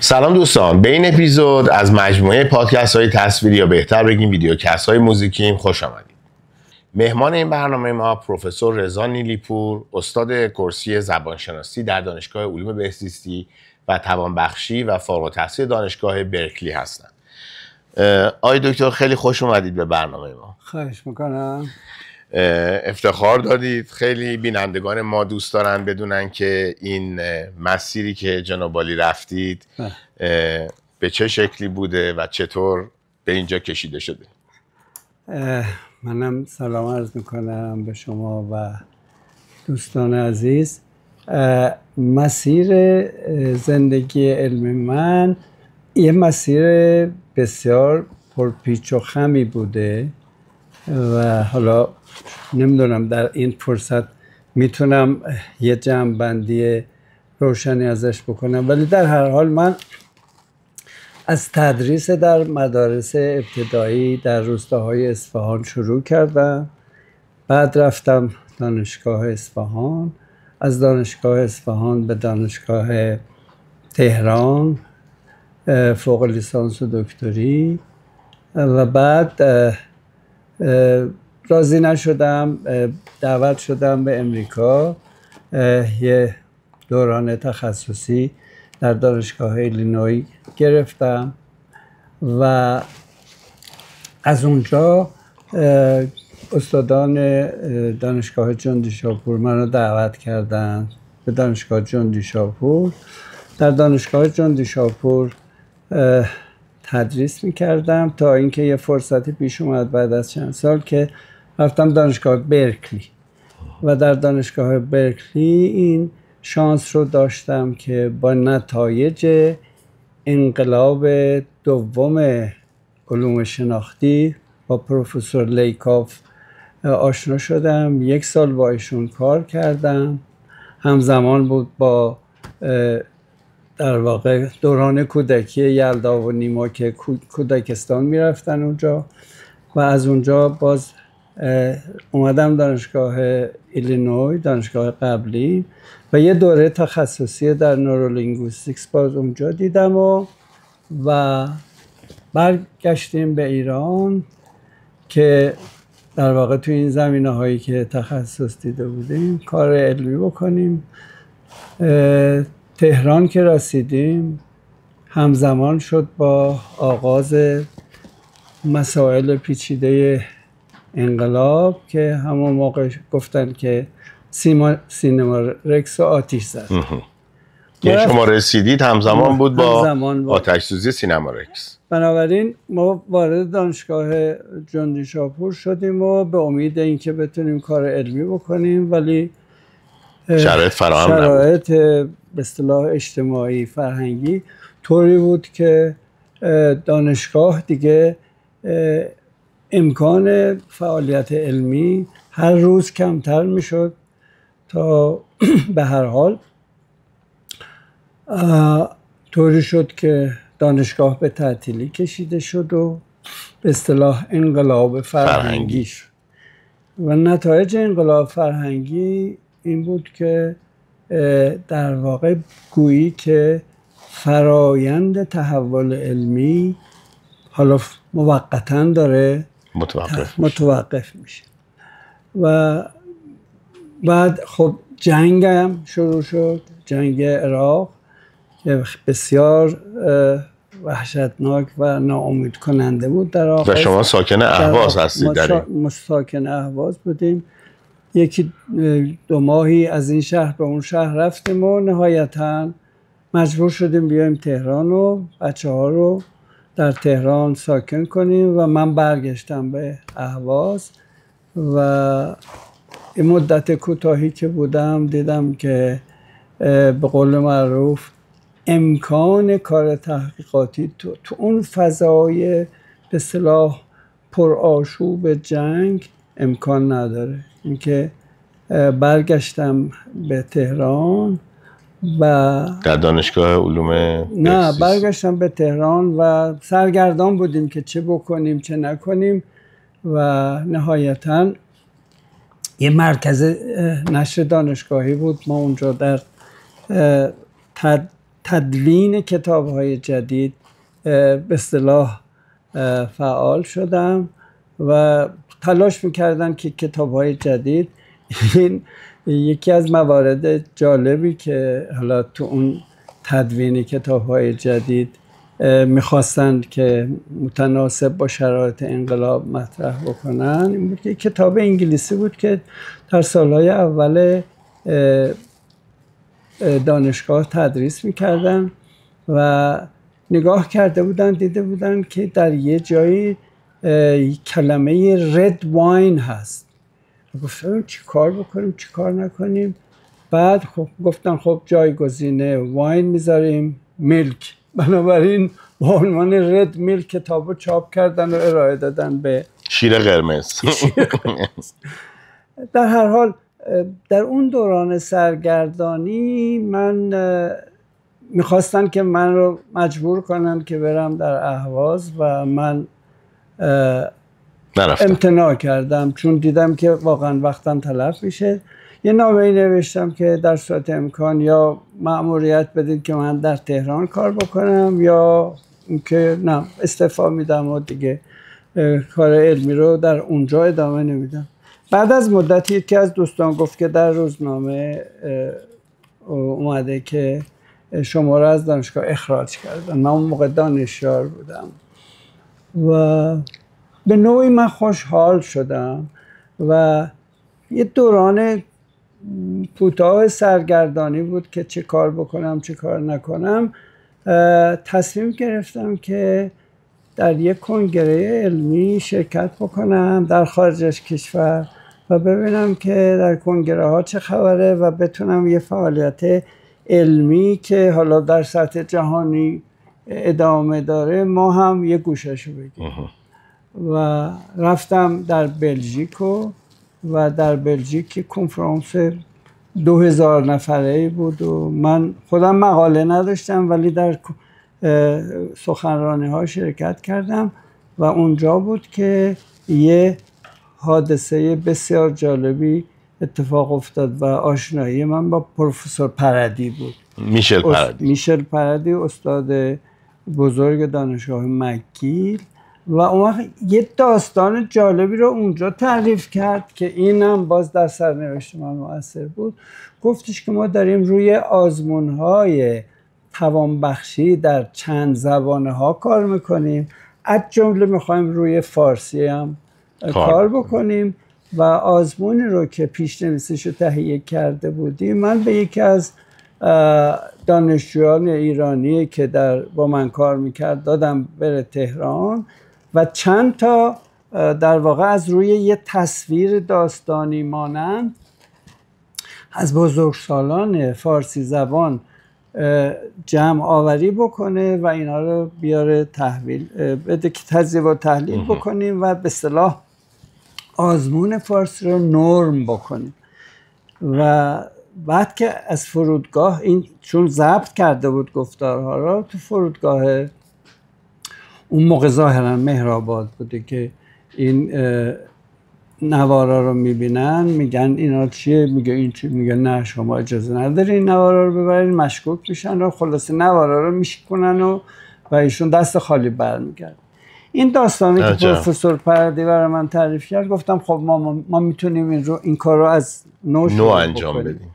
سلام دوستان، به این اپیزود از مجموعه پادکست های تصویری یا بهتر بگیم ویدیوکست های موزیکیم خوش آمدید. مهمان این برنامه ما پروفسور رضا نیلیپور، استاد کورسی زبانشناسی در دانشگاه علوم بهزیستی و توانبخشی و فارغ التحصیل دانشگاه برکلی هستند. آقای دکتر خیلی خوش اومدید به برنامه ما. خواهش میکنم. افتخار دادید. خیلی بینندگان ما دوست دارن بدونن که این مسیری که جناب عالی رفتید به چه شکلی بوده و چطور به اینجا کشیده شده. منم سلام عرض میکنم به شما و دوستان عزیز. مسیر زندگی علمی من یه مسیر بسیار پرپیچ و خمی بوده و حالا نمیدونم در این فرصت میتونم یه جمع‌بندی روشنی ازش بکنم، ولی در هر حال من از تدریس در مدارس ابتدایی در روستاهای اصفهان شروع کردم. بعد رفتم دانشگاه اصفهان، از دانشگاه اصفهان به دانشگاه تهران فوق لیسانس و دکتری و بعد راضی نشدم، دعوت شدم به امریکا، یه دوران تخصصی در دانشگاه ایلینوی گرفتم و از اونجا استادان دانشگاه جان دیشاپور منو دعوت کردن به دانشگاه جان دیشاپور. در دانشگاه جان دیشاپور تدریس میکردم تا اینکه یه فرصتی پیش اومد بعد از چند سال که رفتم دانشگاه برکلی و در دانشگاه برکلی این شانس رو داشتم که با نتایج انقلاب دوم علوم شناختی با پروفسور لیکاف آشنا شدم. 1 سال با ایشون کار کردم. همزمان بود با در واقع دوران کودکی یلدا و نیما که کودکستان میرفتن اونجا و از اونجا باز اومدم دانشگاه ایلینوی، دانشگاه قبلی، و یه دوره تخصصی در نورولینگویستیکس باز اونجا دیدم و برگشتیم به ایران که در واقع توی این زمینه هایی که تخصص دیده بودیم کار علمی بکنیم. تهران که رسیدیم همزمان شد با آغاز مسائل پیچیده انقلاب که همون موقع گفتن که سینما رکس رو آتیش زد. که شما رسیدید همزمان بود با آتش سوزی سینما رکس. بنابراین ما وارد دانشگاه جان دیشاپور شدیم و به امید اینکه بتونیم کار علمی بکنیم، ولی شرایط به اصطلاح اجتماعی فرهنگی طوری بود که دانشگاه دیگه امکان فعالیت علمی هر روز کمتر میشد تا به هر حال طوری شد که دانشگاه به تعطیلی کشیده شد و به اصطلاح انقلاب فرهنگی شد و نتایج انقلاب فرهنگی این بود که در واقع گویی که فرایند تحول علمی حالا موقتاً داره متوقف میشه و بعد خب جنگ هم شروع شد، جنگ عراق که بسیار وحشتناک و ناامید کننده بود در آغاز. و شما ساکن اهواز هستید؟ ما ساکن اهواز بودیم. 1-2 ماهی از این شهر به اون شهر رفتیم و نهایتاً مجبور شدیم بیایم تهران و بچه ها رو در تهران ساکن کنیم و من برگشتم به اهواز و این مدت کوتاهی که بودم دیدم که به قول معروف امکان کار تحقیقاتی تو اون فضای به اصطلاح پرآشوب جنگ امکان نداره. اینکه برگشتم به تهران و در دانشگاه علوم نه برگشتم به تهران و سرگردان بودیم که چه بکنیم چه نکنیم و نهایتاً یه مرکز نشر دانشگاهی بود. ما اونجا در تدوین کتاب‌های جدید به اصطلاح فعال شدم و تلاش می‌کردم که کتاب‌های جدید، این یکی از موارد جالبی که حالا تو اون تدوین کتاب‌های جدید میخواستند که متناسب با شرایط انقلاب مطرح بکنن این بود که کتاب انگلیسی بود که در سالهای اول دانشگاه تدریس میکردن و نگاه کرده بودن دیده بودن که در یه جایی کلمه رد واین هست. گفتم چی کار بکنیم چی کار نکنیم. بعد خب گفتن خب جایگزینه واین میذاریم میلک، بنابراین با عنوان رد میلک کتابو چاپ کردن و ارائه دادن به شیر قرمز. در هر حال در اون دوران سرگردانی من میخواستن که من رو مجبور کنن که برم در اهواز و من امتناع کردم چون دیدم که واقعا وقتم تلف میشه. یه نامه‌ای نوشتم که در صورت امکان یا مأموریت بدید که من در تهران کار بکنم یا که نه استعفا میدم و دیگه کار علمی رو در اونجا ادامه نمیدم. بعد از مدتی یکی از دوستان گفت که در روزنامه اومده که شما رو از دانشگاه اخراج کردن. من اون موقع دانشیار بودم و به نوعی من خوشحال شدم و یه دوران کوتاه سرگردانی بود که چه کار بکنم چه کار نکنم. تصمیم گرفتم که در یک کنگره علمی شرکت بکنم در خارج از کشور و ببینم که در کنگره ها چه خبره و بتونم یه فعالیت علمی که حالا در سطح جهانی ادامه داره ما هم یه گوششو بگیم. و رفتم در بلژیک و در بلژیک کنفرانس 2000 نفره بود و من خودم مقاله نداشتم ولی در سخنرانی ها شرکت کردم و اونجا بود که یه حادثه بسیار جالبی اتفاق افتاد و آشنایی من با پروفسور پردی بود. میشل پردی استاد بزرگ دانشگاه مکگیل و اون وقت یه داستان جالبی رو اونجا تعریف کرد که اینم باز در سرنوشت من مؤثر بود. گفتش که ما داریم روی آزمون‌های توانبخشی در چند زبان‌ها کار میکنیم، از جمله میخوایم روی فارسی هم کار بکنیم و آزمونی رو که پیش‌نویسیشو تهیه کرده بودیم من به یکی از دانشجویان ایرانی که با من کار میکرد دادم بره تهران و چند تا در واقع از روی یه تصویر داستانی مانند از بزرگسالان فارسی زبان جمع آوری بکنه و اینا رو بیاره تحویل بده که تجزیه و تحلیل بکنیم و به اصطلاح آزمون فارسی رو نرم بکنیم. و بعد که از فرودگاه این چون ضبط کرده بود گفتارها رو تو فرودگاه اون موقع ظاهرا مهرآباد بوده که این نوارا رو میبینن میگن اینا چیه، میگه این چی، میگه نه شما اجازه نداری این نوارا رو ببرین، مشکوک میشن و خلاصه نوارا رو میشکنن و ایشون دست خالی برمیگردن. این داستانی که پروفسور پردی برای من تعریف کرد گفتم خب ما میتونیم این کار رو از نو انجام بدیم.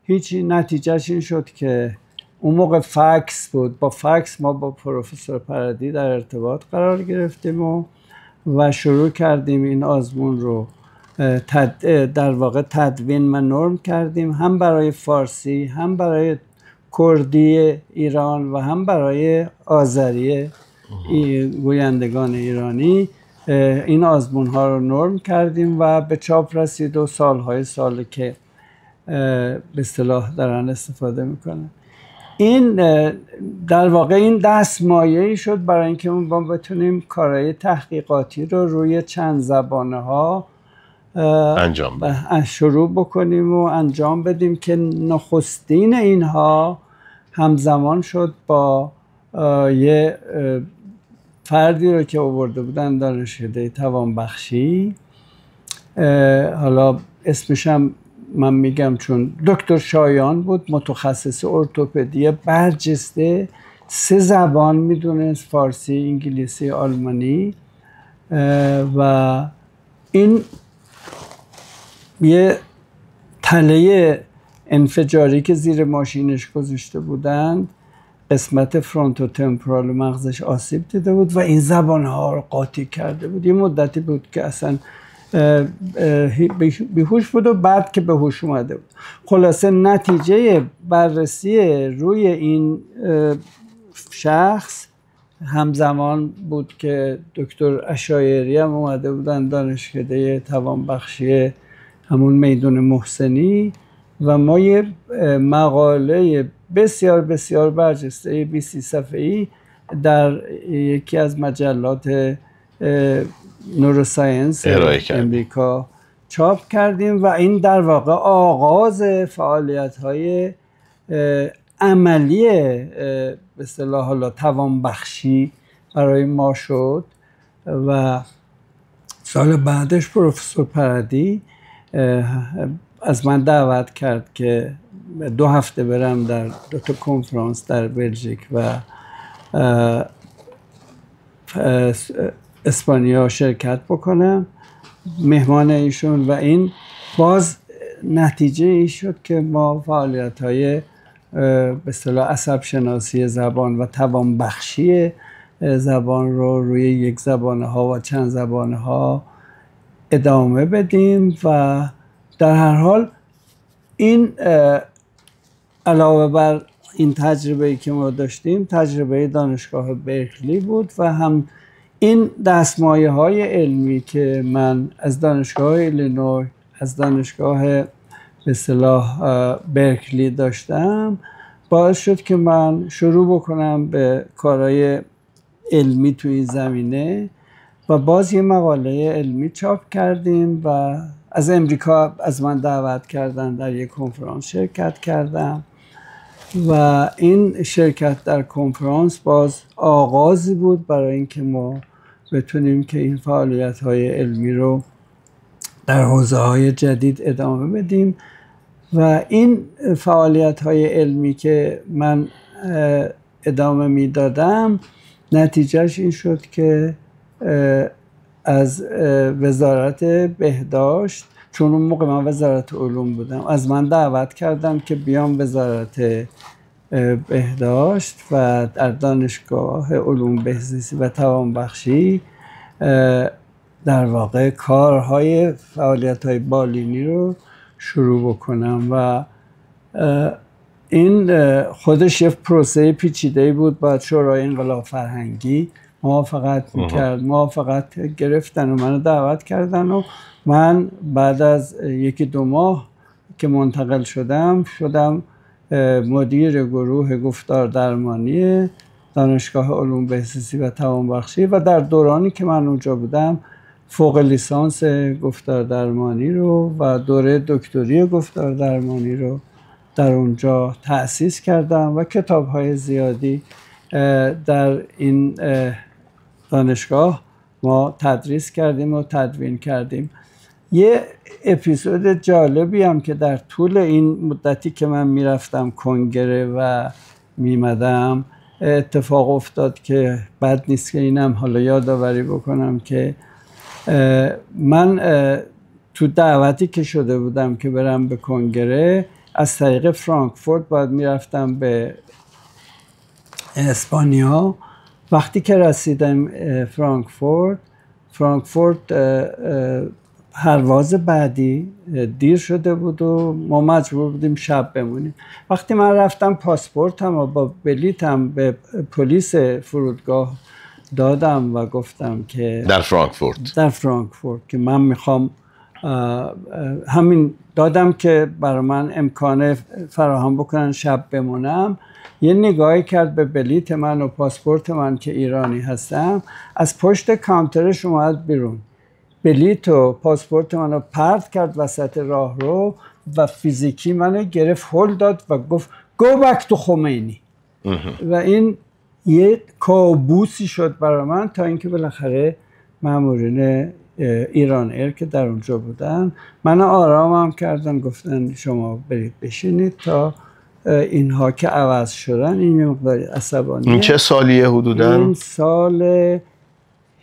هیچی، نتیجهش این شد که اون موقع فکس بود، با فکس ما با پروفسور پردی در ارتباط قرار گرفتیم و شروع کردیم این آزمون رو در واقع تدوین و نرم کردیم، هم برای فارسی هم برای کردی ایران و هم برای آذری گویندگان ایرانی. این آزمون ها رو نرم کردیم و به چاپ رسید و سال که به اصطلاح دارن استفاده میکنن. این در واقع این دستمایه‌ای شد برای اینکه ما بتونیم کارهای تحقیقاتی رو روی چند زبانه ها شروع بکنیم و انجام بدیم که نخستین اینها همزمان شد با یه فردی رو که آورده بودن دانشکده توانبخشی، حالا اسمش هم من میگم چون دکتر شایان بود، متخصص ارتوپدی برجسته، 3 زبان میدونست، فارسی، انگلیسی، آلمانی. و این یه تله انفجاری که زیر ماشینش گذاشته بودند، قسمت فرونتو تمپورال مغزش آسیب دیده بود و این زبانها رو قاطی کرده بود. یه مدتی بود که اصلا بیهوش بود و بعد که به هوش اومده بود. خلاصه نتیجه بررسی روی این شخص همزمان بود که دکتر عشایری هم اومده بودن، دانشکده توانبخشی همون میدون محسنی، و ما یه مقاله بسیار بسیار برجسته 20 صفحه‌ای در یکی از مجلات نوروساینس امریکا چاپ کردیم و این در واقع آغاز فعالیت‌های عملی به اصطلاح حالا توانبخشی برای ما شد. و سال بعدش پروفسور پردی از من دعوت کرد که 2 هفته برم در 2 تا کنفرانس در بلژیک و اسپانیا شرکت بکنم، مهمان ایشون. و این باز نتیجه ای شد که ما فعالیت‌های به اصطلاح عصب شناسی زبان و توانبخشی زبان رو روی یک زبانها و چند زبانها ادامه بدیم. و در هر حال این علاوه بر این تجربه‌ای که ما داشتیم، تجربه دانشگاه برکلی بود و هم این دستمایه‌های علمی که من از دانشگاه ایلینوی، از دانشگاه به اصطلاح برکلی داشتم، باعث شد که من شروع بکنم به کارهای علمی توی این زمینه. و باز یه مقاله علمی چاپ کردیم و از امریکا از من دعوت کردن در یک کنفرانس شرکت کردم. و این شرکت در کنفرانس باز آغازی بود برای اینکه ما بتونیم که این فعالیت‌های علمی رو در حوزه‌های جدید ادامه بدیم. و این فعالیت‌های علمی که من ادامه میدادم، نتیجهش این شد که از وزارت بهداشت، چون اون موقع من وزارت علوم بودم، از من دعوت کردم که بیام وزارت بهداشت و در دانشگاه علوم بهزیستی و توانبخشی در واقع کارهای فعالیت‌های بالینی رو شروع بکنم. و این خودش یه پروسه پیچیده‌ای بود. باید شورای انقلاب فرهنگی موافقت میکرد، موافقت گرفتن و منو دعوت کردن و من بعد از 1-2 ماه که منتقل شدم مدیر گروه گفتار درمانی دانشگاه علوم بهزیستی و توانبخشی. و در دورانی که من اونجا بودم فوق لیسانس گفتار درمانی رو و دوره دکتری گفتار درمانی رو در اونجا تأسیس کردم و کتاب‌های زیادی در این دانشگاه ما تدریس کردیم و تدوین کردیم. یه اپیزود جالبی هم که در طول این مدتی که من میرفتم کنگره و میمدم اتفاق افتاد که بد نیست که اینم حالا یادآوری بکنم که من تو دعوتی که شده بودم که برم به کنگره از طریق فرانکفورت باید میرفتم به اسپانیا. وقتی که رسیدم فرانکفورت پرواز بعدی دیر شده بود و ما مجبور بودیم شب بمونیم. وقتی من رفتم پاسپورتم و با بلیتم به پلیس فرودگاه دادم و گفتم که در فرانکفورت که من میخوام همین دادم که برای من امکان فراهم بکنن شب بمونم، یه نگاهی کرد به بلیت من و پاسپورت من که ایرانی هستم، از پشت کانترش اومد بیرون، بلیت و پاسپورت منو پرت کرد وسط راه رو و فیزیکی منو گرفت، هل داد و گفت go back to خمینی. و این یه کابوسی شد برای من تا اینکه بالاخره مامورین ایران ایر که در اونجا بودن من آرامم کردن، گفتن شما برید بشینید تا اینها که عوض شدن. این مقداری عصبانیه. این چه سالیه حدوداً؟ این سال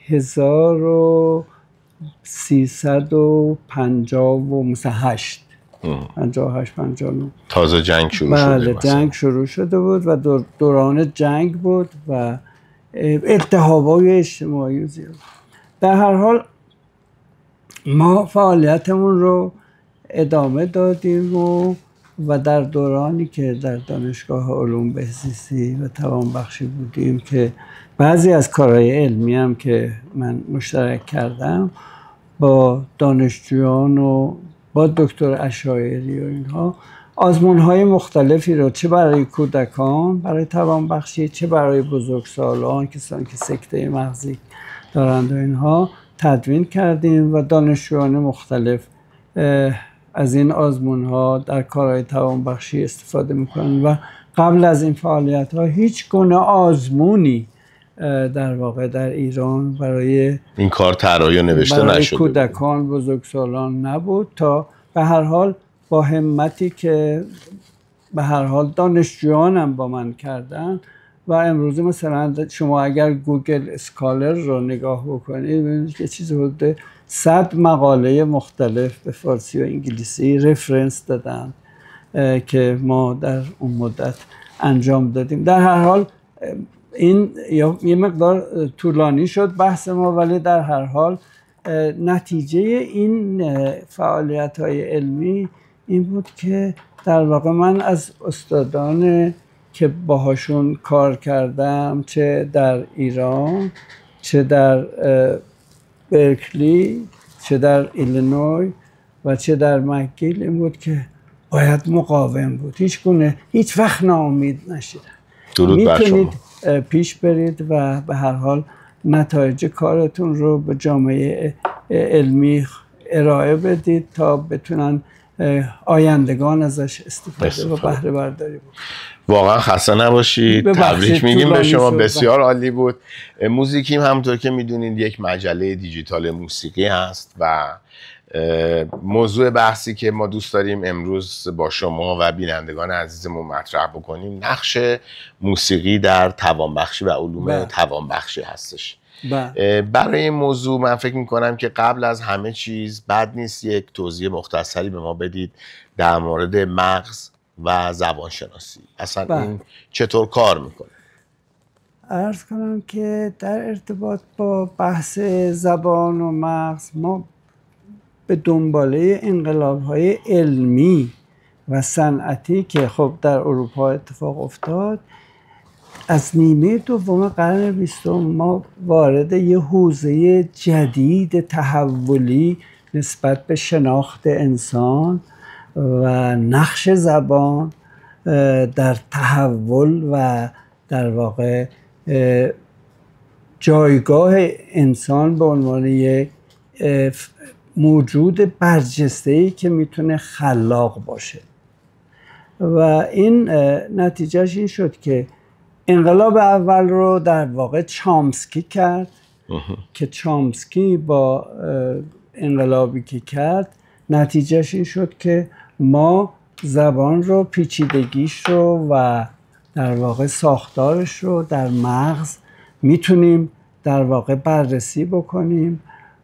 1358 59 تازه جنگ شروع شده. بله جنگ شروع شده بود و دوران جنگ بود و التهاب‌های اجتماعی زیاد. در هر حال ما فعالیتمون رو ادامه دادیم و در دورانی که در دانشگاه علوم بهزیستی و توانبخشی بودیم که بعضی از کارهای علمی هم که من مشترک کردم با دانشجویان و با دکتر عشایری و اینها آزمون‌های مختلفی رو چه برای کودکان برای توانبخشی، چه برای بزرگسالان، کسانی که سکته مغزی دارند و اینها تدوین کردیم و دانشجویان مختلف از این آزمون‌ها در کارهای توانبخشی استفاده می‌کنند و قبل از این فعالیت‌ها هیچ گونه آزمونی در واقع در ایران برای این کار طراحی و نوشته نشده، کودکان بزرگسالان نبود تا به هر حال با همتی که به هر حال دانشجویانم با من کردن و امروزه مثلا شما اگر گوگل اسکالر رو نگاه بکنید ببینید که چیزی حدود 100 مقاله مختلف به فارسی و انگلیسی رفرنس دادن که ما در اون مدت انجام دادیم. در هر حال این یه مقدار طولانی شد بحث ما، ولی در هر حال نتیجه این فعالیت‌های علمی این بود که در واقع من از استادان که باهاشون کار کردم چه در ایران چه در برکلی چه در ایلینوی و چه در مکگیل این بود که باید مقاوم بود، هیچ وقت ناامید نشید، میتونید پیش برید و به هر حال نتایج کارتون رو به جامعه علمی ارائه بدید تا بتونن آیندگان ازش استفاده و بهره برداری بود. واقعا خسته نباشید، تبریک میگیم به شما، بسیار عالی بود. موزیکیم همونطور که میدونید یک مجله دیجیتال موسیقی هست و موضوع بحثی که ما دوست داریم امروز با شما و بینندگان عزیزمون مطرح بکنیم نقش موسیقی در توانبخشی و علوم توانبخشی هستش. برای این موضوع من فکر میکنم که قبل از همه چیز بد نیست یک توضیح مختصری به ما بدید در مورد مغز و زبانشناسی. اصلا این چطور کار میکنه؟ عرض کنم که در ارتباط با بحث زبان و مغز ما به دنباله انقلاب‌های علمی و صنعتی که خب در اروپا اتفاق افتاد از نیمه دوم قرن 20 ما وارد یه حوزه جدید تحولی نسبت به شناخت انسان و نقش زبان در تحول و در واقع جایگاه انسان به عنوان یک موجود برجسته‌ای که میتونه خلاق باشه و این نتیجهش این شد که انقلاب اول رو در واقع چامسکی کرد که چامسکی با انقلابی که کرد نتیجهش این شد که ما زبان رو پیچیدگیش رو و در واقع ساختارش رو در مغز میتونیم در واقع بررسی بکنیم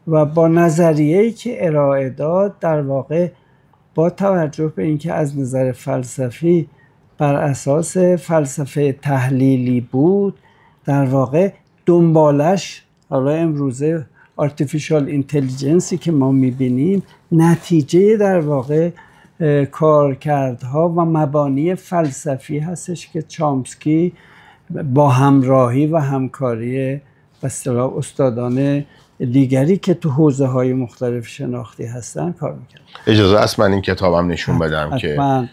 و با نظریه‌ای که ارائه داد در واقع با توجه به اینکه از نظر فلسفی بر اساس فلسفه تحلیلی بود در واقع دنبالش حالا امروزه artificial intelligence که ما میبینیم نتیجه در واقع کارکردها و مبانی فلسفی هستش که چامسکی با همراهی و همکاری به اصطلاح استادان دیگری که تو حوزه‌های مختلف شناختی هستن کار میکنن. اجازه است من این کتابم نشون بدم که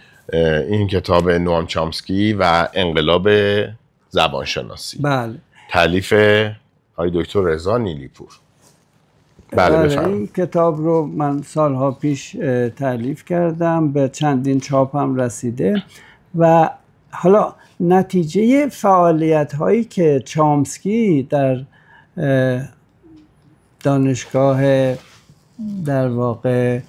این کتاب نوام چامسکی و انقلاب زبانشناسی بله تالیف آقای دکتر رضا نیلیپور. بله بفرمایید. این کتاب رو من سالها پیش تالیف کردم، به چندین چاپ هم رسیده و حالا نتیجه فعالیت هایی که چامسکی در دانشگاه در واقع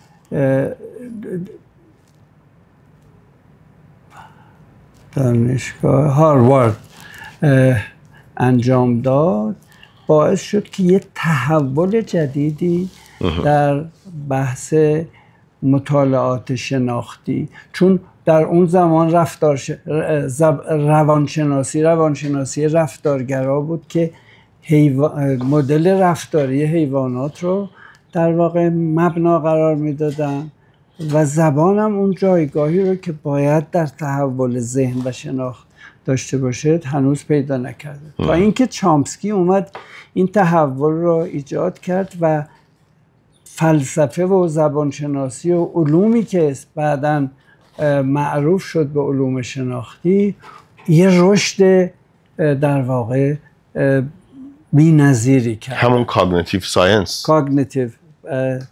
دانشگاه هاروارد انجام داد، باعث شد که یه تحول جدیدی در بحث مطالعات شناختی، چون در اون زمان روانشناسی رفتارگرا بود که مدل رفتاری حیوانات رو در واقع مبنا قرار میدادن و زبان هم اون جایگاهی رو که باید در تحول ذهن و شناخت داشته باشه هنوز پیدا نکرده. تا اینکه چامسکی اومد این تحول رو ایجاد کرد و فلسفه و زبانشناسی و علومی که بعداً معروف شد به علوم شناختی یه رشد در واقع بی‌نظیری کرد. همون کاگنیتیو ساینس،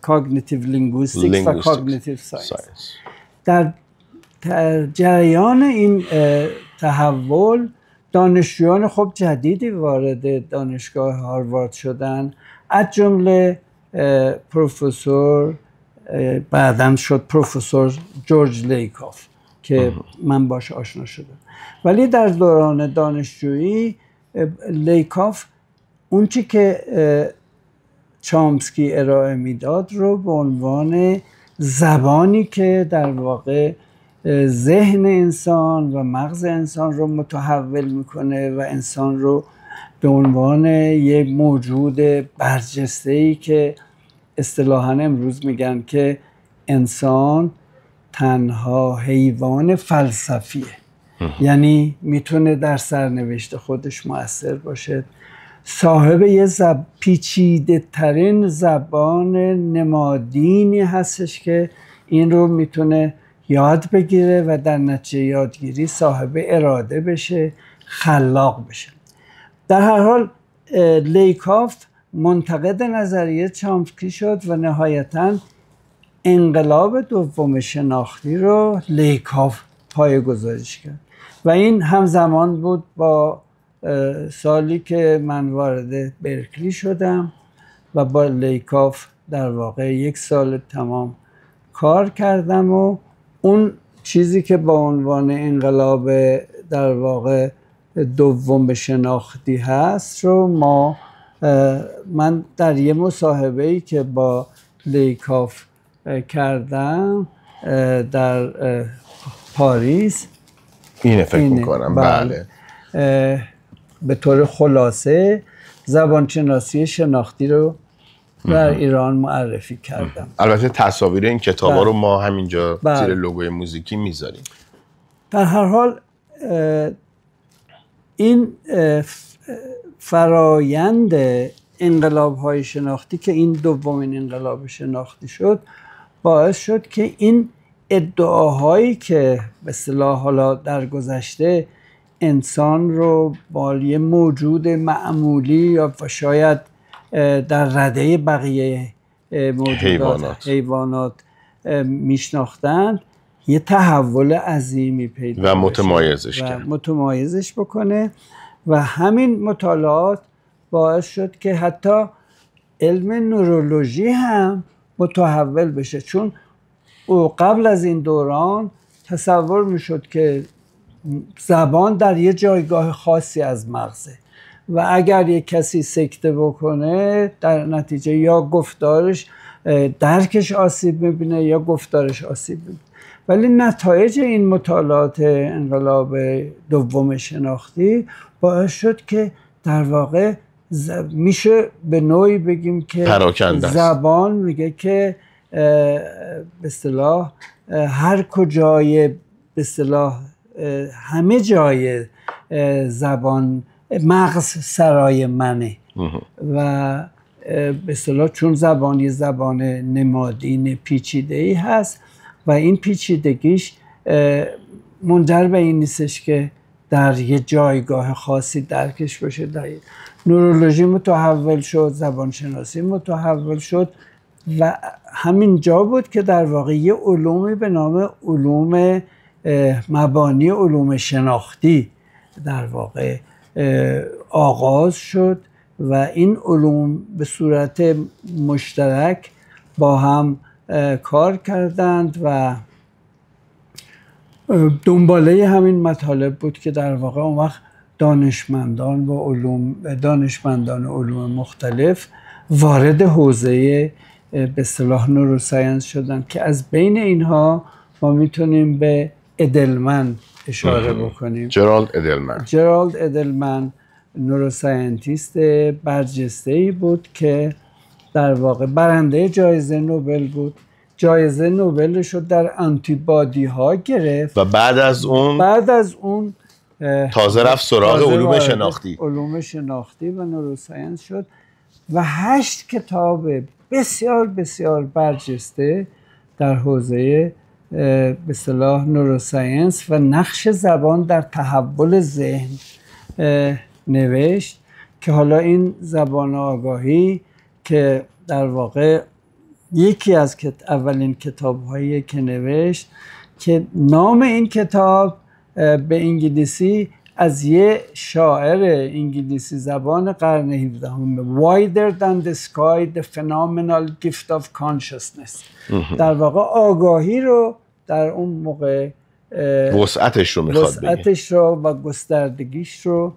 کاگنیتیو لینگویستیکس و کاگنیتیو ساینس. در جریان این تحول دانشجویان خب جدیدی وارد دانشگاه هاروارد شدن، از جمله پروفسور بعداً شد پروفسور جورج لیکاف که من باش آشنا شدم. ولی در دوران دانشجویی لیکاف اون چی که چامسکی ارائه میداد رو به عنوان زبانی که در واقع ذهن انسان و مغز انسان رو متحول میکنه و انسان رو به عنوان یک موجود برجسته‌ای که اصطلاحاً امروز میگن که انسان تنها حیوان فلسفیه، یعنی میتونه در سرنوشت خودش مؤثر باشه، صاحب یه پیچیده ترین زبان نمادینی هستش که این رو میتونه یاد بگیره و در نتیجه یادگیری صاحب اراده بشه، خلاق بشه. در هر حال لیکاف منتقد نظریه چامسکی شد و نهایتاً انقلاب دوم شناختی رو لیکاف پایه‌گذاریش کرد و این همزمان بود با سالی که من وارد برکلی شدم و با لیکاف در واقع 1 سال تمام کار کردم و اون چیزی که با عنوان انقلاب در واقع دوم شناختی هست رو من در یه مصاحبه‌ای که با لیکاف کردم در پاریس، اینه فکر میکنم بله، به طور خلاصه زبانشناسی شناختی رو در ایران معرفی کردم. البته تصاویر این کتابا رو ما همینجا زیر لوگوی موزیکی میذاریم. در هر حال این فرایند انقلاب‌های شناختی که این دومین انقلاب شناختی شد باعث شد که این ادعاهایی که به اصطلاح حالا در گذشته انسان رو با یه موجود معمولی یا شاید در رده بقیه موجودات حیوانات میشناختند یه تحول عظیمی پیدا و متمایزش بکنه و همین مطالعات باعث شد که حتی علم نورولوژی هم متحول بشه، چون قبل از این دوران تصور میشد که زبان در یه جایگاه خاصی از مغزه و اگر یک کسی سکته بکنه در نتیجه یا گفتارش درکش آسیب میبینه یا گفتارش آسیب میبینه. ولی نتایج این مطالعات انقلاب دوم شناختی باعث شد که در واقع میشه به نوعی بگیم که زبان میگه که به اصطلاح هر کجای به اصطلاح همه جای زبان مغز سرای منه و به اصطلاح چون زبان یه زبان نمادین پیچیده‌ای هست و این پیچیدگیش منجر به این نیستش که در یه جایگاه خاصی درکش بشه. در نورولوژی متحول شد، زبانشناسی متحول شد و همین جا بود که در واقع یه علومی به نام علوم مبانی علوم شناختی در واقع آغاز شد و این علوم به صورت مشترک با هم کار کردند و دنباله همین مطالب بود که در واقع اون وقت دانشمندان علوم مختلف وارد حوزه به اصطلاح نوروساینس شدن که از بین اینها ما میتونیم به ادلمن اشاره بکنیم. جرالد ادلمن نوروساینتیست برجسته‌ای بود که در واقع برنده جایزه نوبل بود. جایزه نوبلش رو در آنتیبادی ها گرفت و بعد از اون تازه رفت سراغ علوم شناختی و نوروساینس شد و 8 کتاب بسیار بسیار برجسته در حوزه به اصطلاح نوروساینس و نقش زبان در تحول ذهن نوشت که حالا این زبان آگاهی که در واقع یکی از اولین کتاب‌هایی که نوشت که نام این کتاب به انگلیسی از یه شاعر انگلیسی زبان قرن 17 Wider than the sky the phenomenal gift of consciousness در واقع آگاهی رو در اون موقع وسعتش رو و گستردگیش رو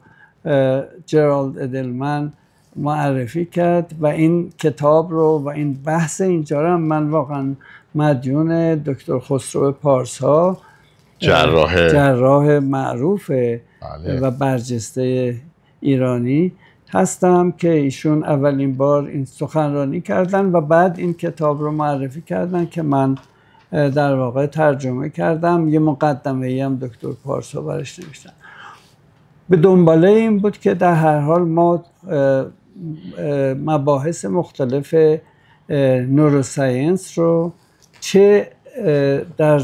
جرالد ادلمن معرفی کرد و این کتاب رو و این بحث اینجا رو من واقعا مدیون دکتر خسرو پارسا جراح معروف و برجسته ایرانی هستم که ایشون اولین بار این سخنرانی کردن و بعد این کتاب رو معرفی کردن که من در واقع ترجمه کردم. یه مقدمه‌ای هم دکتر پارسا برش نوشتن. به دنباله این بود که در هر حال ما مباحث مختلف نوروساینس رو چه در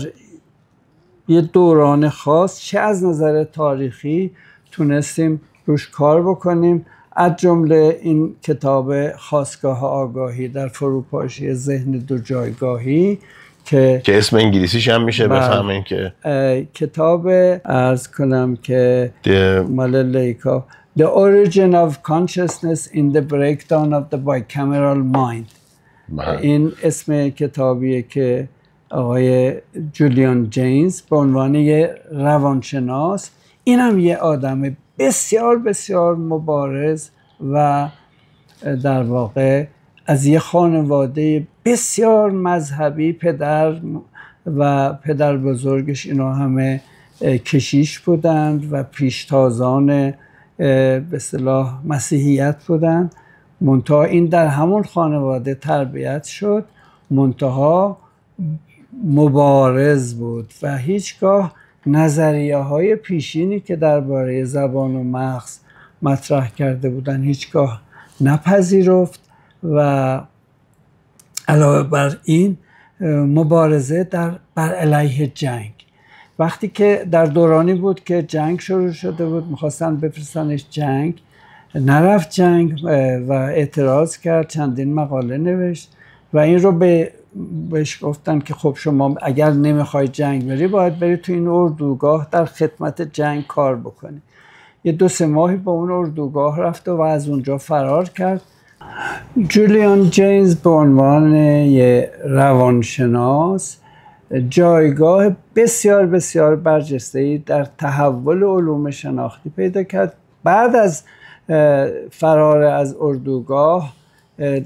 یه دوران خاص چه از نظر تاریخی تونستیم روش کار بکنیم، از جمله این کتاب خاستگاه آگاهی در فروپاشی ذهن دو جایگاهی که اسم انگلیسیش هم میشه بفهمین که کتاب عرض کنم که مال لیکا The Origin of Consciousness in the Breakdown of the Bicameral Mind. این اسم کتابیه که آقای جولیان جینز به عنوان یه روانشناس، این هم یه آدم بسیار بسیار مبارز و در واقع از یه خانواده بسیار مذهبی، پدر و پدر بزرگش اینا همه کشیش بودند و پیشتازان به اصطلاح مسیحیت بودند. منتها این در همون خانواده تربیت شد، منتها مبارز بود و هیچگاه نظریه های پیشینی که درباره زبان و مغز مطرح کرده بودن هیچگاه نپذیرفت و علاوه بر این مبارزه بر علیه جنگ. وقتی که در دورانی بود که جنگ شروع شده بود، میخواستن بفرستنش جنگ، نرفت جنگ و اعتراض کرد، چندین مقاله نوشت و این رو بهش گفتن که خب شما اگر نمیخوای جنگ بری باید بری تو این اردوگاه در خدمت جنگ کار بکنی. یه 2-3 ماهی با اون اردوگاه رفت و از اونجا فرار کرد. جولیان جینز به عنوان یه روانشناس جایگاه بسیار بسیار برجسته‌ای در تحول علوم شناختی پیدا کرد. بعد از فرار از اردوگاه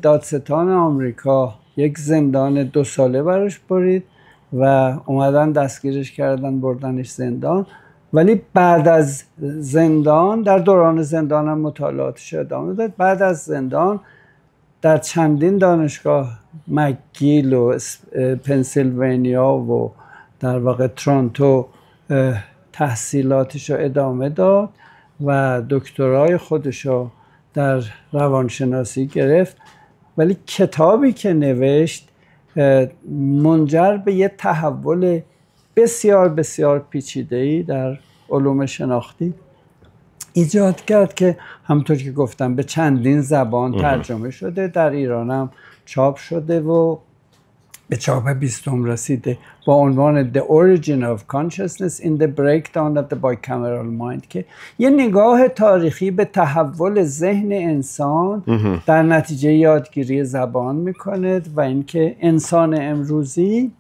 دادستان آمریکا یک زندان 2 ساله براش برید و اومدن دستگیرش کردن، بردنش زندان. ولی بعد از زندان، در دوران زندان هم مطالعاتش ادامه داد. بعد از زندان در چندین دانشگاه، مکگیل و پنسیلوانیا و در واقع تورنتو تحصیلاتش رو ادامه داد و دکترای خودش رو در روانشناسی گرفت. ولی کتابی که نوشت منجر به یه تحول بسیار بسیار پیچیده‌ای در علوم شناختی ایجاد کرد که همونطور که گفتم به چندین زبان ترجمه شده، در ایران هم چاپ شده و به چاپ 20 رسیده با عنوان The Origin of Consciousness in the Breakdown of the Bicameral Mind که یه نگاه تاریخی به تحول ذهن انسان در نتیجه یادگیری زبان میکنه و اینکه انسان امروزی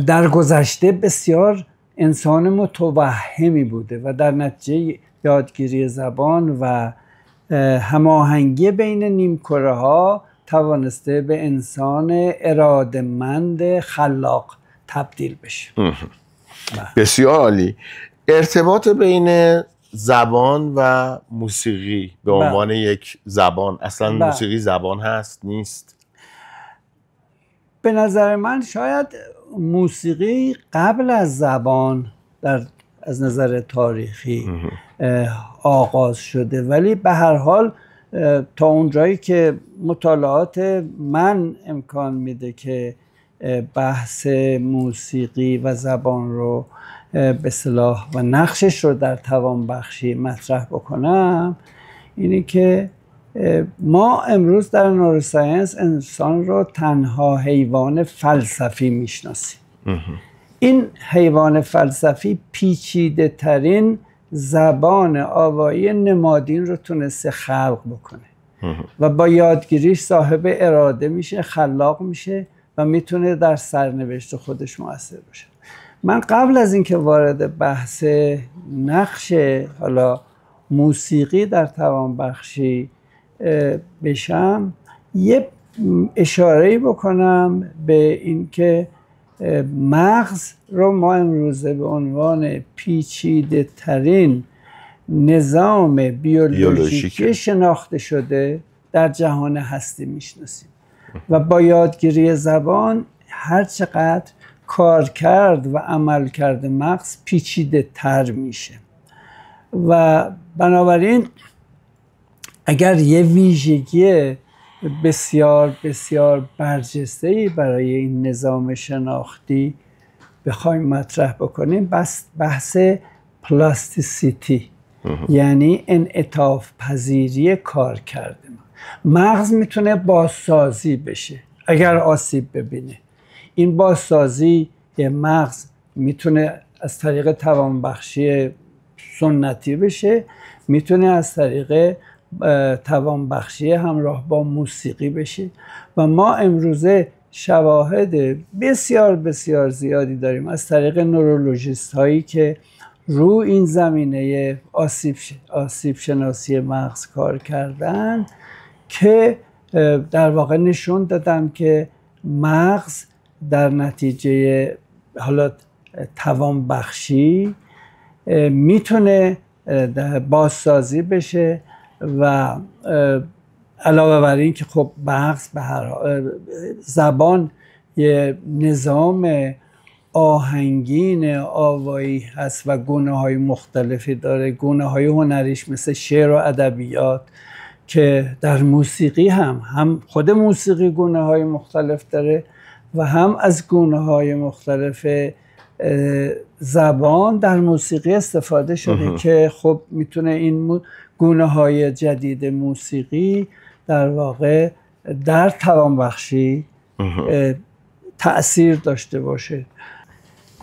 در گذشته بسیار انسان متوهمی بوده و در نتیجه یادگیری زبان و هماهنگی بین نیمکره ها توانسته به انسان اراده‌مند خلاق تبدیل بشه. بسیار عالی. ارتباط بین زبان و موسیقی به عنوان یک زبان، اصلا موسیقی زبان هست نیست؟ به نظر من شاید موسیقی قبل از زبان از نظر تاریخی آغاز شده، ولی به هر حال تا اونجایی که مطالعات من امکان میده که بحث موسیقی و زبان رو به اصطلاح و نقشش رو در توانبخشی مطرح بکنم، اینه که ما امروز در نوروساینس انسان رو تنها حیوان فلسفی میشناسیم. این حیوان فلسفی پیچیده ترین زبان آوایی نمادین رو تونسته خلق بکنه و با یادگیریش صاحب اراده میشه، خلاق میشه و میتونه در سرنوشت خودش مؤثر باشه. من قبل از اینکه وارد بحث نقش حالا موسیقی در توانبخشی بشم، یه اشاره‌ای بکنم به اینکه مغز رو ما امروزه به عنوان پیچیده ترین نظام بیولوژیکی شناخته شده در جهان هستی میشناسیم و با یادگیری زبان هر چقدر کارکرد و عملکرد مغز پیچیده تر میشه و بنابراین اگر یه ویژگی بسیار بسیار برجسته‌ای برای این نظام شناختی بخوایم مطرح بکنیم، بحث پلاستیسیتی یعنی انعطاف پذیری کار کرده مغز میتونه بازسازی بشه اگر آسیب ببینه. این بازسازی مغز میتونه از طریق توانبخشی سنتی بشه، میتونه از طریق توانبخشی همراه با موسیقی بشه و ما امروزه شواهد بسیار بسیار زیادی داریم از طریق نورولوژیست هایی که رو این زمینه آسیب شناسی مغز کار کردن که در واقع نشون دادن که مغز در نتیجه حالا توانبخشی میتونه بازسازی بشه و علاوه بر این که خب مغز به هر زبان یه نظام آهنگین آوایی هست و گونه‌های مختلفی داره، گونه‌های هنریش مثل شعر و ادبیات که در موسیقی هم خود موسیقی گونه‌های مختلف داره و هم از گونه‌های مختلف زبان در موسیقی استفاده شده که خب میتونه این گونه‌های جدید موسیقی در واقع در توانبخشی تأثیر داشته باشه.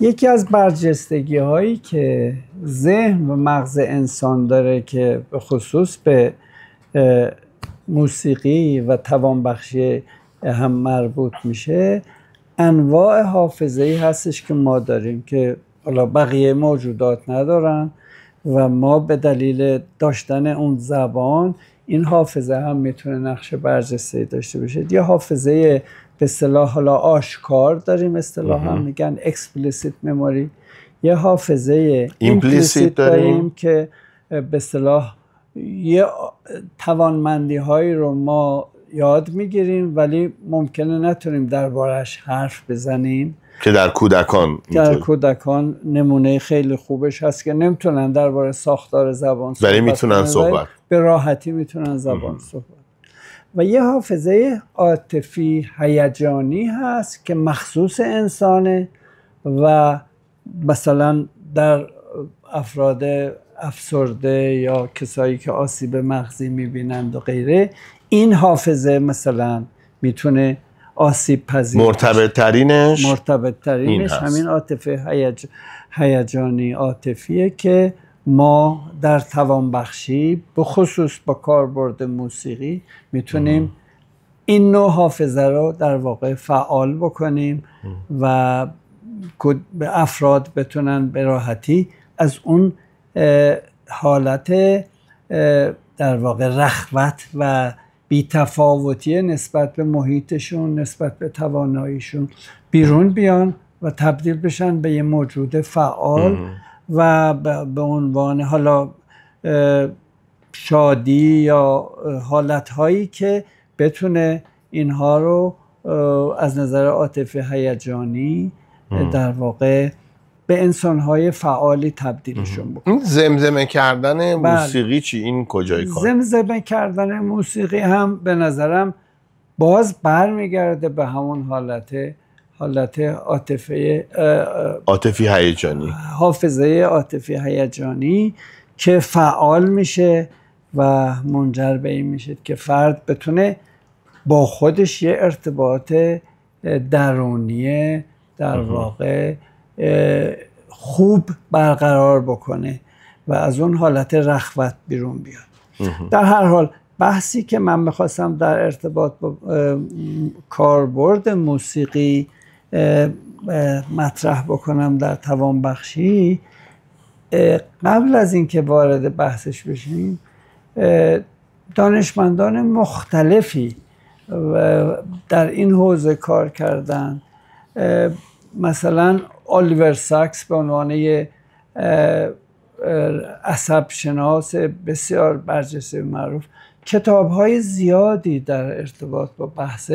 یکی از برجستگی هایی که ذهن و مغز انسان داره که به خصوص به موسیقی و توانبخشی هم مربوط میشه، انواع حافظه‌ای هستش که ما داریم که حالا بقیه موجودات ندارن و ما به دلیل داشتن اون زبان این حافظه هم میتونه نقش برجسته‌ای داشته باشه. یه حافظه به اصطلاح حالا آشکار داریم، اصطلاح هم میگن explicit memory، یه حافظه implicit داریم که به اصطلاح یه توانمندی هایی رو ما یاد میگیریم ولی ممکنه نتونیم دربارش حرف بزنیم که در کودکان نمونه خیلی خوبش هست که نمیتونن درباره ساختار زبان صحبت ولی میتونن صحبت به راحتی میتونن زبان صحبت. و یه حافظه عاطفی هیجانی هست که مخصوص انسانه و مثلا در افراد افسرده یا کسایی که آسیب مغزی میبینند و غیره این حافظه مثلا میتونه آسیب پذیر، مرتبط ترینش همین عاطفه هیجانی عاطفیه که ما در توانبخشی به خصوص با کاربرد موسیقی میتونیم این نوع حافظه رو در واقع فعال بکنیم و افراد بتونن به راحتی از اون حالت در واقع رخوت و بی‌تفاوتی نسبت به محیطشون، نسبت به تواناییشون بیرون بیان و تبدیل بشن به یه موجود فعال و به عنوان حالا شادی یا حالتهایی که بتونه اینها رو از نظر عاطفه هیجانی در واقع به انسان‌های فعالی تبدیلشون بکنه. این زمزمه کردن موسیقی چی؟ این کجای کار؟ زمزمه کردن موسیقی هم به نظرم باز برمیگرده به همون حالت عاطفی هیجانی، حافظه عاطفی هیجانی که فعال میشه و منجر به این میشه که فرد بتونه با خودش یه ارتباط درونی در واقع خوب برقرار بکنه و از اون حالت رخوت بیرون بیاد. در هر حال بحثی که من میخواستم در ارتباط با کاربرد موسیقی مطرح بکنم در توانبخشی، قبل از اینکه وارد بحثش بشیم، دانشمندان مختلفی در این حوزه کار کردن. مثلا الیور ساکس به عنوان عصب شناس بسیار برجسته و معروف کتاب‌های زیادی در ارتباط با بحث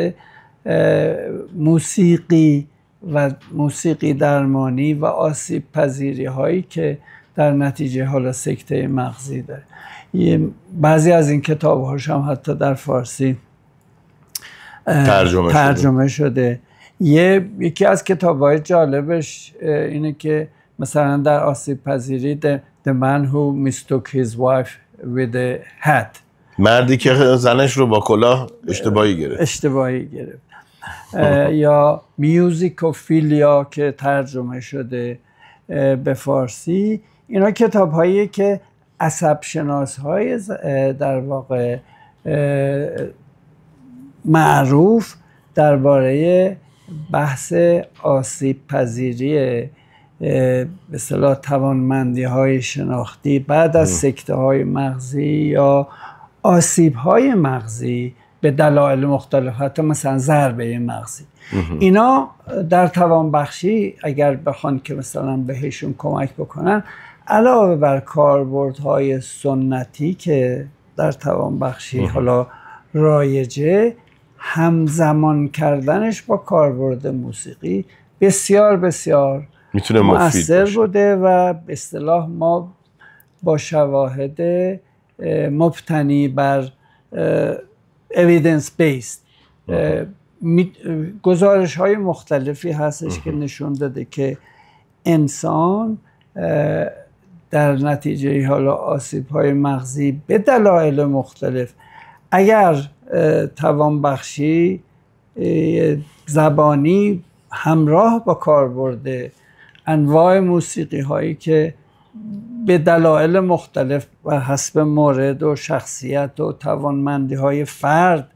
موسیقی و موسیقی درمانی و آسیب پذیری هایی که در نتیجه حالا سکته مغزی داره. بعضی از این کتاب‌هاش هم حتی در فارسی ترجمه شده. یکی از کتاب‌های جالبش اینه که مثلا در آسیب پذیری The Man Who Mistook His Wife with a Hat، مردی که زنش رو با کلاه اشتباهی گرفت. یا میوزیکوفیلیا که ترجمه شده به فارسی. اینا کتاب‌هایی که عصب شناس‌های در واقع معروف درباره بحث آسیب پذیری به اصطلاح توانمندی‌های شناختی بعد از سکته‌های مغزی یا آسیب‌های مغزی به دلایل مختلف، حتی مثلا ضربه مغزی، اینا در توانبخشی اگر بخوان که مثلا بهشون کمک بکنن، علاوه بر کاربردهای سنتی که در توانبخشی حالا رایجه، همزمان کردنش با کاربرد موسیقی بسیار بسیار میتونه مؤثر بوده و به اصطلاح ما با شواهد مبتنی بر evidence based گزارش های مختلفی هستش که نشون داده که انسان در نتیجه حالا آسیب های مغزی به دلایل مختلف اگر توانبخشی زبانی همراه با کاربرد انواع موسیقی هایی که به دلایل مختلف و حسب مورد و شخصیت و توانمندی های فرد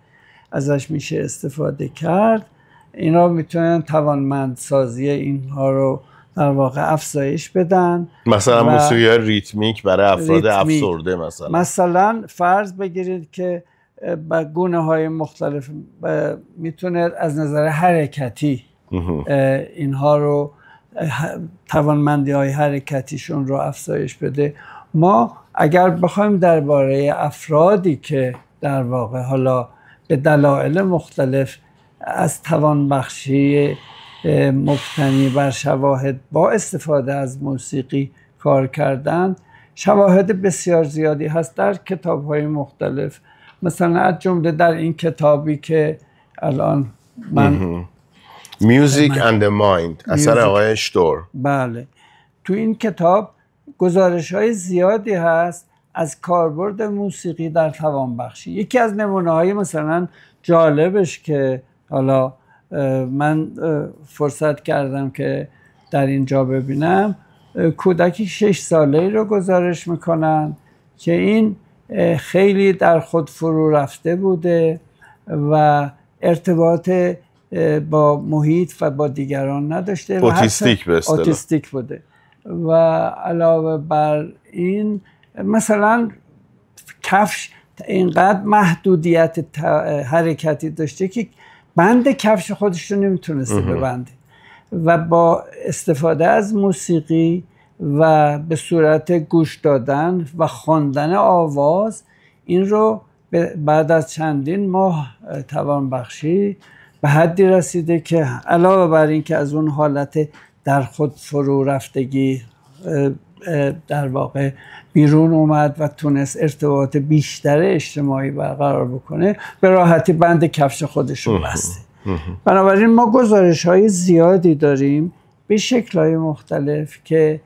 ازش میشه استفاده کرد، اینا میتونن توانمندسازی اینها رو در واقع افزایش بدن. مثلا موسیقی ریتمیک برای افراد افسرده مثلا فرض بگیرید که با گونه های مختلف میتونه از نظر حرکتی اینها رو توانمندی های حرکتیشون رو افزایش بده. ما اگر بخوایم درباره افرادی که در واقع حالا به دلایل مختلف از توانبخشی مبتنی بر شواهد با استفاده از موسیقی کار کردن، شواهد بسیار زیادی هست در کتاب‌های مختلف. مثلا از جمله در این کتابی که الان من Music and the Mind اثر آقای شتور، بله، تو این کتاب گزارش‌های زیادی هست از کاربرد موسیقی در توانبخشی. یکی از نمونه‌های مثلا جالبش که حالا من فرصت کردم که در اینجا ببینم کودکی 6 ساله‌ای رو گزارش میکنن که این خیلی در خود فرو رفته بوده و ارتباط با محیط و با دیگران نداشته، اوتیستیک به اصطلاح اوتیستیک بوده. و علاوه بر این مثلا کفش اینقدر محدودیت حرکتی داشته که بند کفش خودش رو نمیتونسته ببنده و با استفاده از موسیقی و به صورت گوش دادن و خواندن آواز این رو بعد از چندین ماه توانبخشی به حدی رسیده که علاوه بر این که از اون حالت در خود فرو رفتگی در واقع بیرون اومد و تونست ارتباط بیشتر اجتماعی برقرار بکنه، به راحتی بند کفش خودش رو بسته. بنابراین ما گزارش‌های زیادی داریم به شکل‌های مختلف که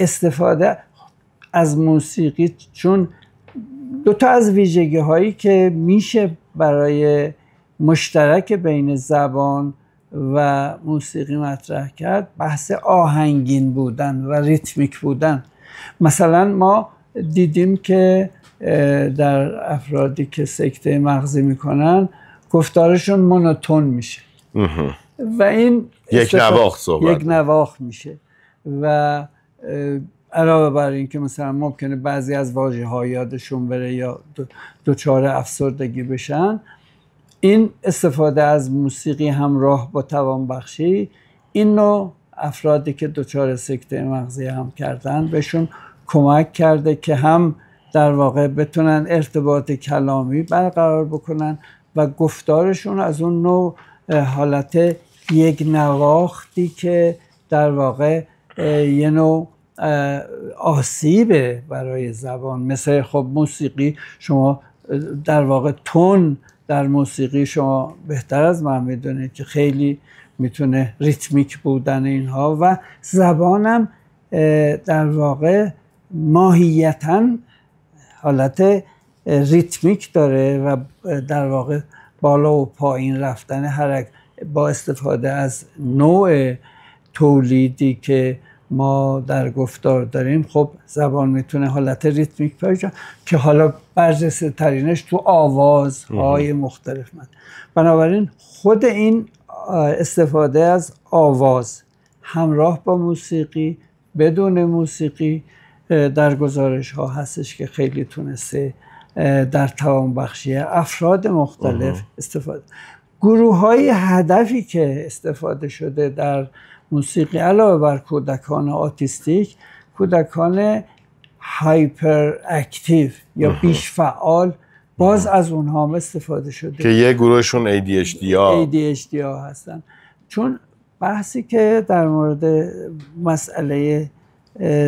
استفاده از موسیقی، چون دو تا از ویژگی‌هایی که میشه برای مشترک بین زبان و موسیقی مطرح کرد، بحث آهنگین بودن و ریتمیک بودن. مثلا ما دیدیم که در افرادی که سکته مغزی میکنن گفتارشون مونوتون میشه و این یک نواخت میشه و علاوه بر این که مثلا ممکنه بعضی از واژه‌ها یادشون بره یا دچار افسردگی بشن، این استفاده از موسیقی همراه با توانبخشی این نوع افرادی که دچار سکته مغزی هم کردن بهشون کمک کرده که هم در واقع بتونن ارتباط کلامی برقرار بکنن و گفتارشون از اون نوع حالت یک نواختی که در واقع یه نوع آسیبه برای زبان. مثل خب موسیقی، شما در واقع تون در موسیقی شما بهتر از من میدونید که خیلی میتونه ریتمیک بودن اینها و زبانم در واقع ماهیتاً حالت ریتمیک داره و در واقع بالا و پایین رفتن با استفاده از نوع تولیدی که ما در گفتار داریم. خب زبان میتونه حالت ریتمیک پیدا که حالا برجسته ترینش تو آوازهای مختلف من. بنابراین خود این استفاده از آواز همراه با موسیقی، بدون موسیقی، در گزارش ها هستش که خیلی تونسته در توانبخشی افراد مختلف استفاده. گروه های هدفی که استفاده شده در موسیقی علاوه بر کودکان آتیستیک، کودکان هایپر اکتیو یا بیش فعال، باز از اونها هم استفاده شده که یه گروهشون ADHD ها هستن. چون بحثی که در مورد مسئله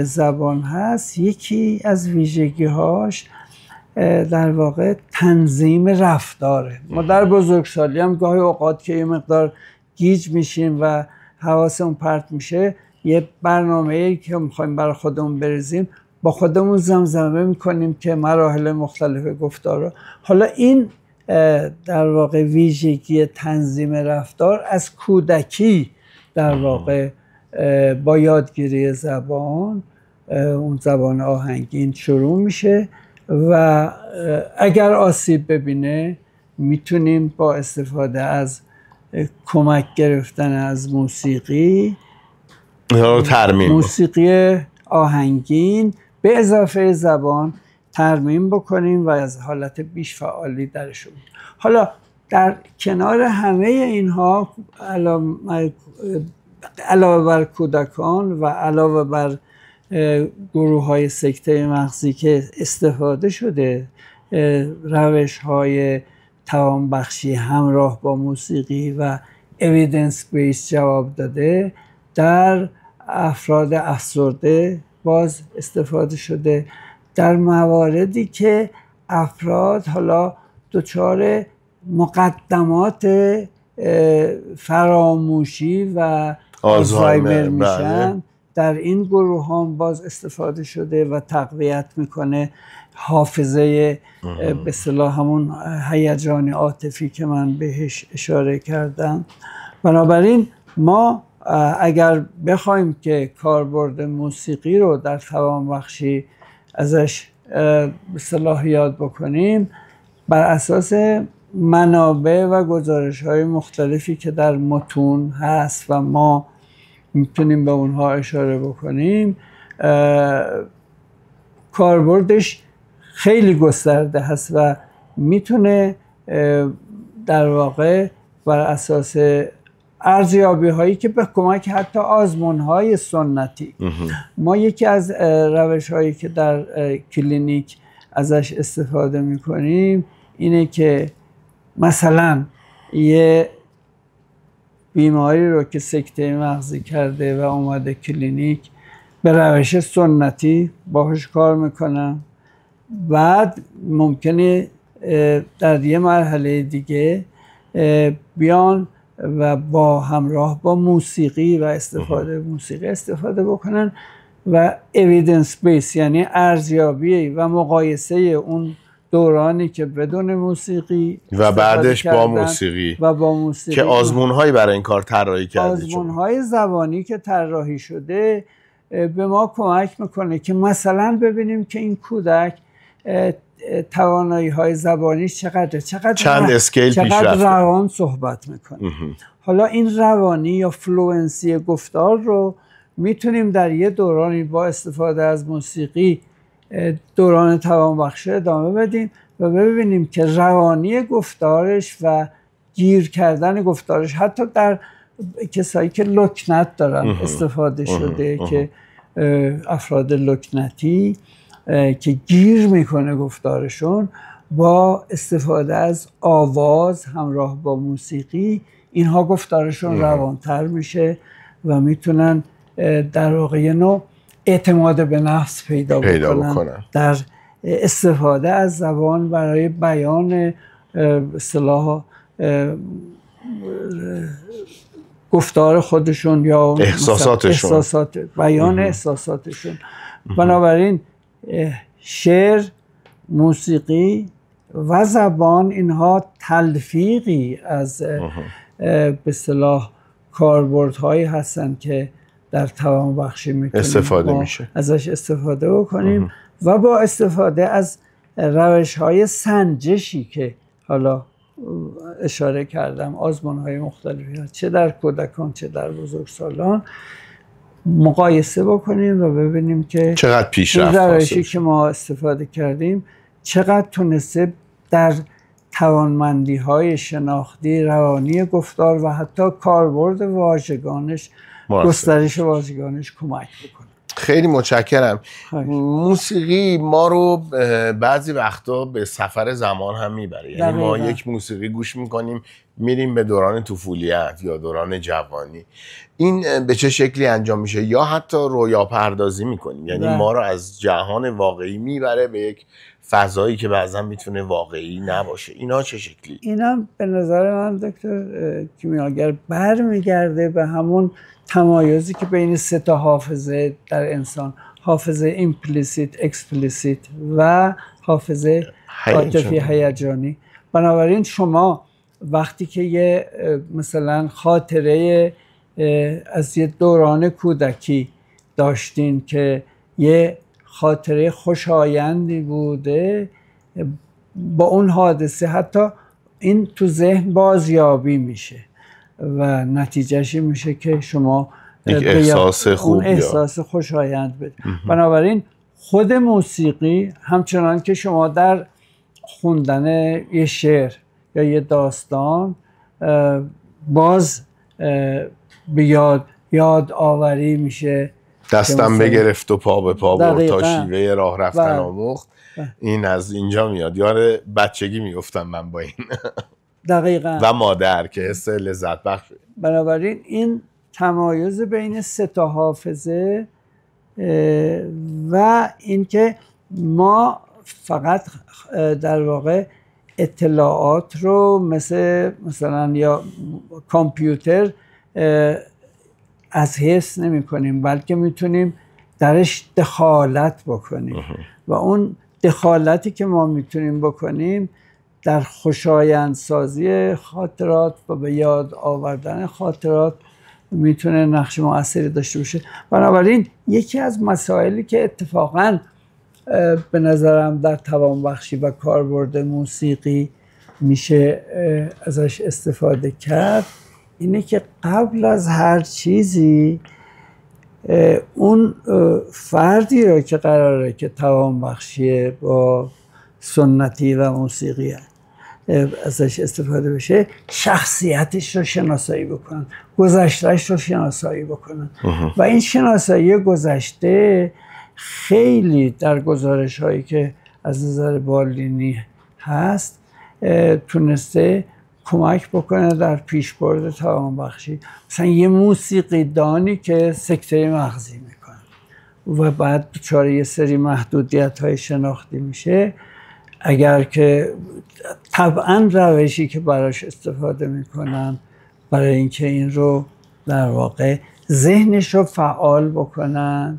زبان هست، یکی از ویژگی‌هاش در واقع تنظیم رفتاره. ما در بزرگسالی هم گاهی اوقات که یه مقدار گیج میشیم و حواسمون پرت میشه، یه برنامه‌ای که میخوایم برای خودمون بریزیم با خودمون زمزمه میکنیم که مراحل مختلف گفتار رو. حالا این در واقع ویژگی تنظیم رفتار از کودکی در واقع با یادگیری زبان، اون زبان آهنگین شروع میشه و اگر آسیب ببینه میتونیم با استفاده از کمک گرفتن از موسیقی موسیقی آهنگین به اضافه زبان ترمیم بکنیم و از حالت بیش فعالی درشون. حالا در کنار همه اینها، علاوه بر کودکان و علاوه بر گروه های سکته مغزی که استفاده شده روش های توانبخشی همراه با موسیقی و اویدنس بیس جواب داده، در افراد افسرده باز استفاده شده در مواردی که افراد حالا دچار مقدمات فراموشی و آلزایمر میشن. در این گروه هم باز استفاده شده و تقویت میکنه حافظه به اصطلاح همون هیجان عاطفی که من بهش اشاره کردم بنابراین ما اگر بخوایم که کاربرد موسیقی رو در توانبخشی ازش صلاحیات بکنیم، بر اساس منابع و گزارش‌های مختلفی که در متون هست و ما میتونیم به اونها اشاره بکنیم، کاربردش خیلی گسترده هست و میتونه در واقع بر اساس ارزیابی هایی که به کمک حتی آزمون های سنتی، ما یکی از روش هایی که در کلینیک ازش استفاده میکنیم اینه که مثلا یه بیماری رو که سکته مغزی کرده و اومده کلینیک، به روش سنتی باهاش کار میکنم، بعد ممکنه در یه مرحله دیگه بیان و با همراه با موسیقی و موسیقی استفاده بکنن و evidence based، یعنی ارزیابی و مقایسه اون دورانی که بدون موسیقی و بعدش با موسیقی که آزمون‌هایی برای این کار طراحی کرده، آزمون‌های زبانی که طراحی شده به ما کمک میکنه که مثلا ببینیم که این کودک توانایی‌های زبانیش چقدر چند اسکیل پیش رفته، روان صحبت میکنه. حالا این روانی یا فلوئنسی گفتار رو میتونیم در یه دورانی با استفاده از موسیقی دوران توانبخشی ادامه بدیم و ببینیم که روانی گفتارش و گیر کردن گفتارش حتی در کسایی که لکنت دارن استفاده شده که افراد لکنتی که گیر میکنه گفتارشون، با استفاده از آواز همراه با موسیقی اینها گفتارشون روانتر میشه و میتونن در واقع یه نوع اعتماد به نفس پیدا بکنن در استفاده از زبان برای بیان اصطلاح گفتار خودشون یا بیان احساساتشون. بنابراین شعر، موسیقی و زبان اینها تلفیقی از به اصطلاح کاربردهایی هستن که در توانبخشی میتونیم ازش استفاده بکنیم و با استفاده از روش‌های سنجشی که حالا اشاره کردم، آزمون‌های مختلفی هست چه در کودکان چه در بزرگسالان، مقایسه بکنیم و ببینیم که چقدر پیشرفت روشی که ما استفاده کردیم چقدر تونسته در توانمندی‌های شناختی، روانی گفتار و حتی کاربرد واژگانش، گسترش واژگانش کمک بکنه. خیلی متشکرم. موسیقی ما رو بعضی وقتا به سفر زمان هم میبره، یعنی ما یک موسیقی گوش میکنیم میریم به دوران طفولیت یا دوران جوانی. این به چه شکلی انجام میشه؟ یا حتی رویا پردازی میکنیم، یعنی ما رو از جهان واقعی میبره به یک فضایی که بعضا میتونه واقعی نباشه. اینا چه شکلی؟ اینا به نظر من دکتر کیمیاگر برمیگرده به همون تمایزی که بین سه تا حافظه در انسان، حافظه ایمپلیسیت، اکسپلیسیت و حافظه عاطفی هیجانی. بنابراین شما وقتی که یه مثلا خاطره از یه دوران کودکی داشتین که یه خاطره خوشایندی بوده، با اون حادثه حتی این تو ذهن بازیابی میشه و نتیجهش میشه که شما یک احساس خوب، اون احساس خوشایند بده. بنابراین خود موسیقی همچنان که شما در خوندن یه شعر یا یه داستان باز به یاد آوری میشه، دستم بگرفت و پا به پا برد تا شیوه راه رفتن آموخت. این از اینجا میاد، یار بچگی میگفتم من با این دقیقاً و مادر که حس لذت بخش. بنابراین این تمایز بین سه تا حافظه و اینکه ما فقط در واقع اطلاعات رو مثلا یا کامپیوتر از حس نمی کنیم، بلکه میتونیم درش دخالت بکنیم و اون دخالتی که ما میتونیم بکنیم در خوشایندسازی خاطرات و به یاد آوردن خاطرات میتونه نقش مؤثری داشته باشه. بنابراین یکی از مسائلی که اتفاقاً به نظرم در توانبخشی و کاربرد موسیقی میشه ازش استفاده کرد اینه که قبل از هر چیزی اون فردی رو که قراره که توانبخشی با سنتی و موسیقی ازش استفاده بشه شخصیتش رو شناسایی بکنن، گذشتهش رو شناسایی بکنن و این شناسایی گذشته خیلی در گزارش هایی که از نظر بالینی هست تونسته کمک بکنه در پیشبرد توانبخشی. مثلا یه موسیقی دانی که سکته مغزی میکنه و بعد دچار یه سری محدودیت های شناختی میشه، اگر که طبعا روشی که براش استفاده میکنن برای اینکه این رو در واقع ذهنش رو فعال بکنن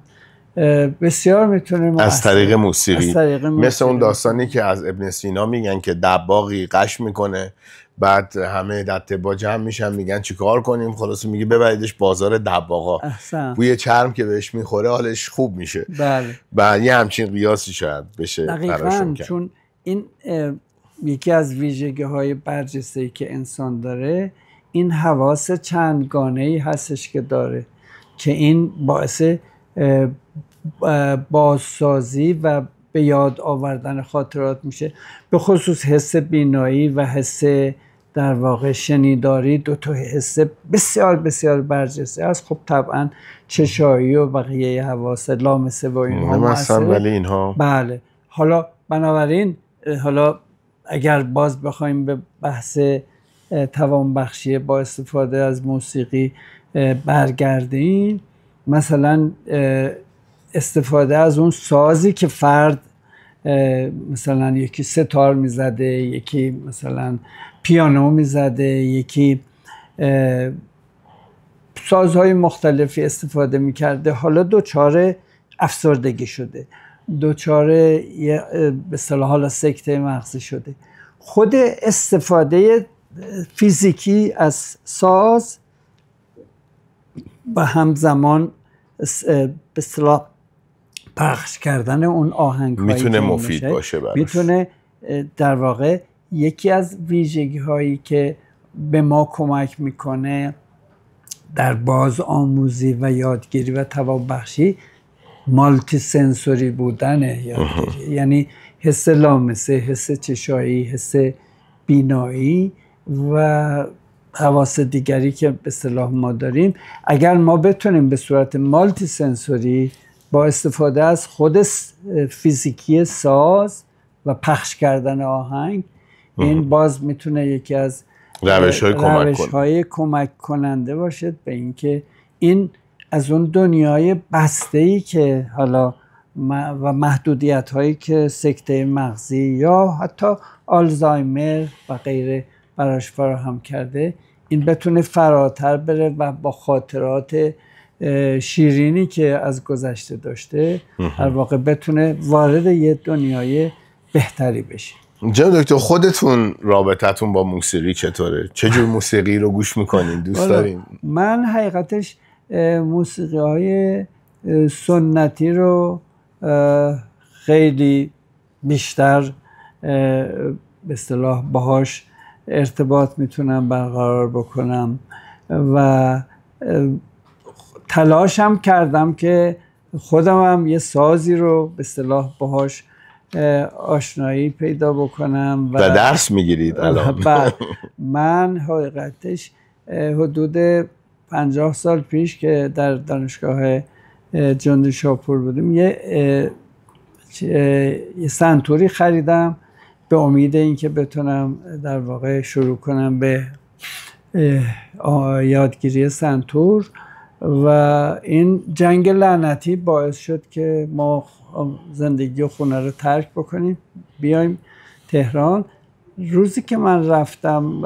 بسیار میتونه از طریق موسیقی. از طریق موسیقی. مثل اون داستانی که از ابن سینا میگن که دباغی قش میکنه، بعد همه در طبا جمع میشن میگن چیکار کنیم، خلاص میگه ببریدش بازار دباغا، بوی چرم که بهش میخوره حالش خوب میشه. بله. و یه همچین قیاسی شاید بشه دقیقاً، چون این یکی از ویژگی های برجسته‌ای که انسان داره این حواس چندگانه‌ای هستش که داره که این باعث بازسازی و به یاد آوردن خاطرات میشه. به خصوص حس بینایی و حس در واقع شنیداری، دو تا حس بسیار بسیار برجسته است. خب طبعا چشایی و بقیه حواس لامسه و اینها مثلا، ولی اینها بله. حالا بنابراین حالا اگر باز بخوایم به بحث توانبخشی با استفاده از موسیقی برگردیم، مثلا استفاده از اون سازی که فرد مثلا یکی ستار میزده، یکی مثلا پیانو میزده، یکی سازهای مختلفی استفاده میکرده، حالا دچار افسردگی شده، دچار به اصطلاح حالا سکته مغزی شده. خود استفاده فیزیکی از ساز و همزمان به اصطلاح پخش کردن اون آهنگ میتونه مفید باشه براش. میتونه در واقع یکی از ویژگی هایی که به ما کمک میکنه در باز آموزی و یادگیری و توانبخشی مالتی سنسوری بودنه یادگیری. یعنی حس لامسه، حس چشایی، حس بینایی و حواس دیگری که به اصطلاح ما داریم، اگر ما بتونیم به صورت مالتی سنسوری با استفاده از خود فیزیکی ساز و پخش کردن آهنگ، این باز میتونه یکی از روش‌های کمک کننده باشد به اینکه این از اون دنیای بسته‌ای که حالا و محدودیت‌هایی که سکته مغزی یا حتی آلزایمر و غیره براش فراهم کرده، این بتونه فراتر بره و با خاطرات شیرینی که از گذشته داشته در واقع بتونه وارد یه دنیای بهتری بشه. جناب دکتر، خودتون رابطتون با موسیقی چطوره؟ چه جور موسیقی رو گوش میکنین؟ دوست دارین؟ من حقیقتش موسیقی های سنتی رو خیلی بیشتر به اصطلاح باهاش ارتباط میتونم برقرار بکنم و تلاشم کردم که خودم هم یه سازی رو به اصطلاح باهاش آشنایی پیدا بکنم و درس میگیرید الان؟ من حقیقتش حدود 50 سال پیش که در دانشگاه جندی شاپور بودیم یه سنتوری خریدم به امید اینکه بتونم در واقع شروع کنم به یادگیری سنتور و این جنگ لعنتی باعث شد که ما زندگی و خونه رو ترک بکنیم بیایم تهران. روزی که من رفتم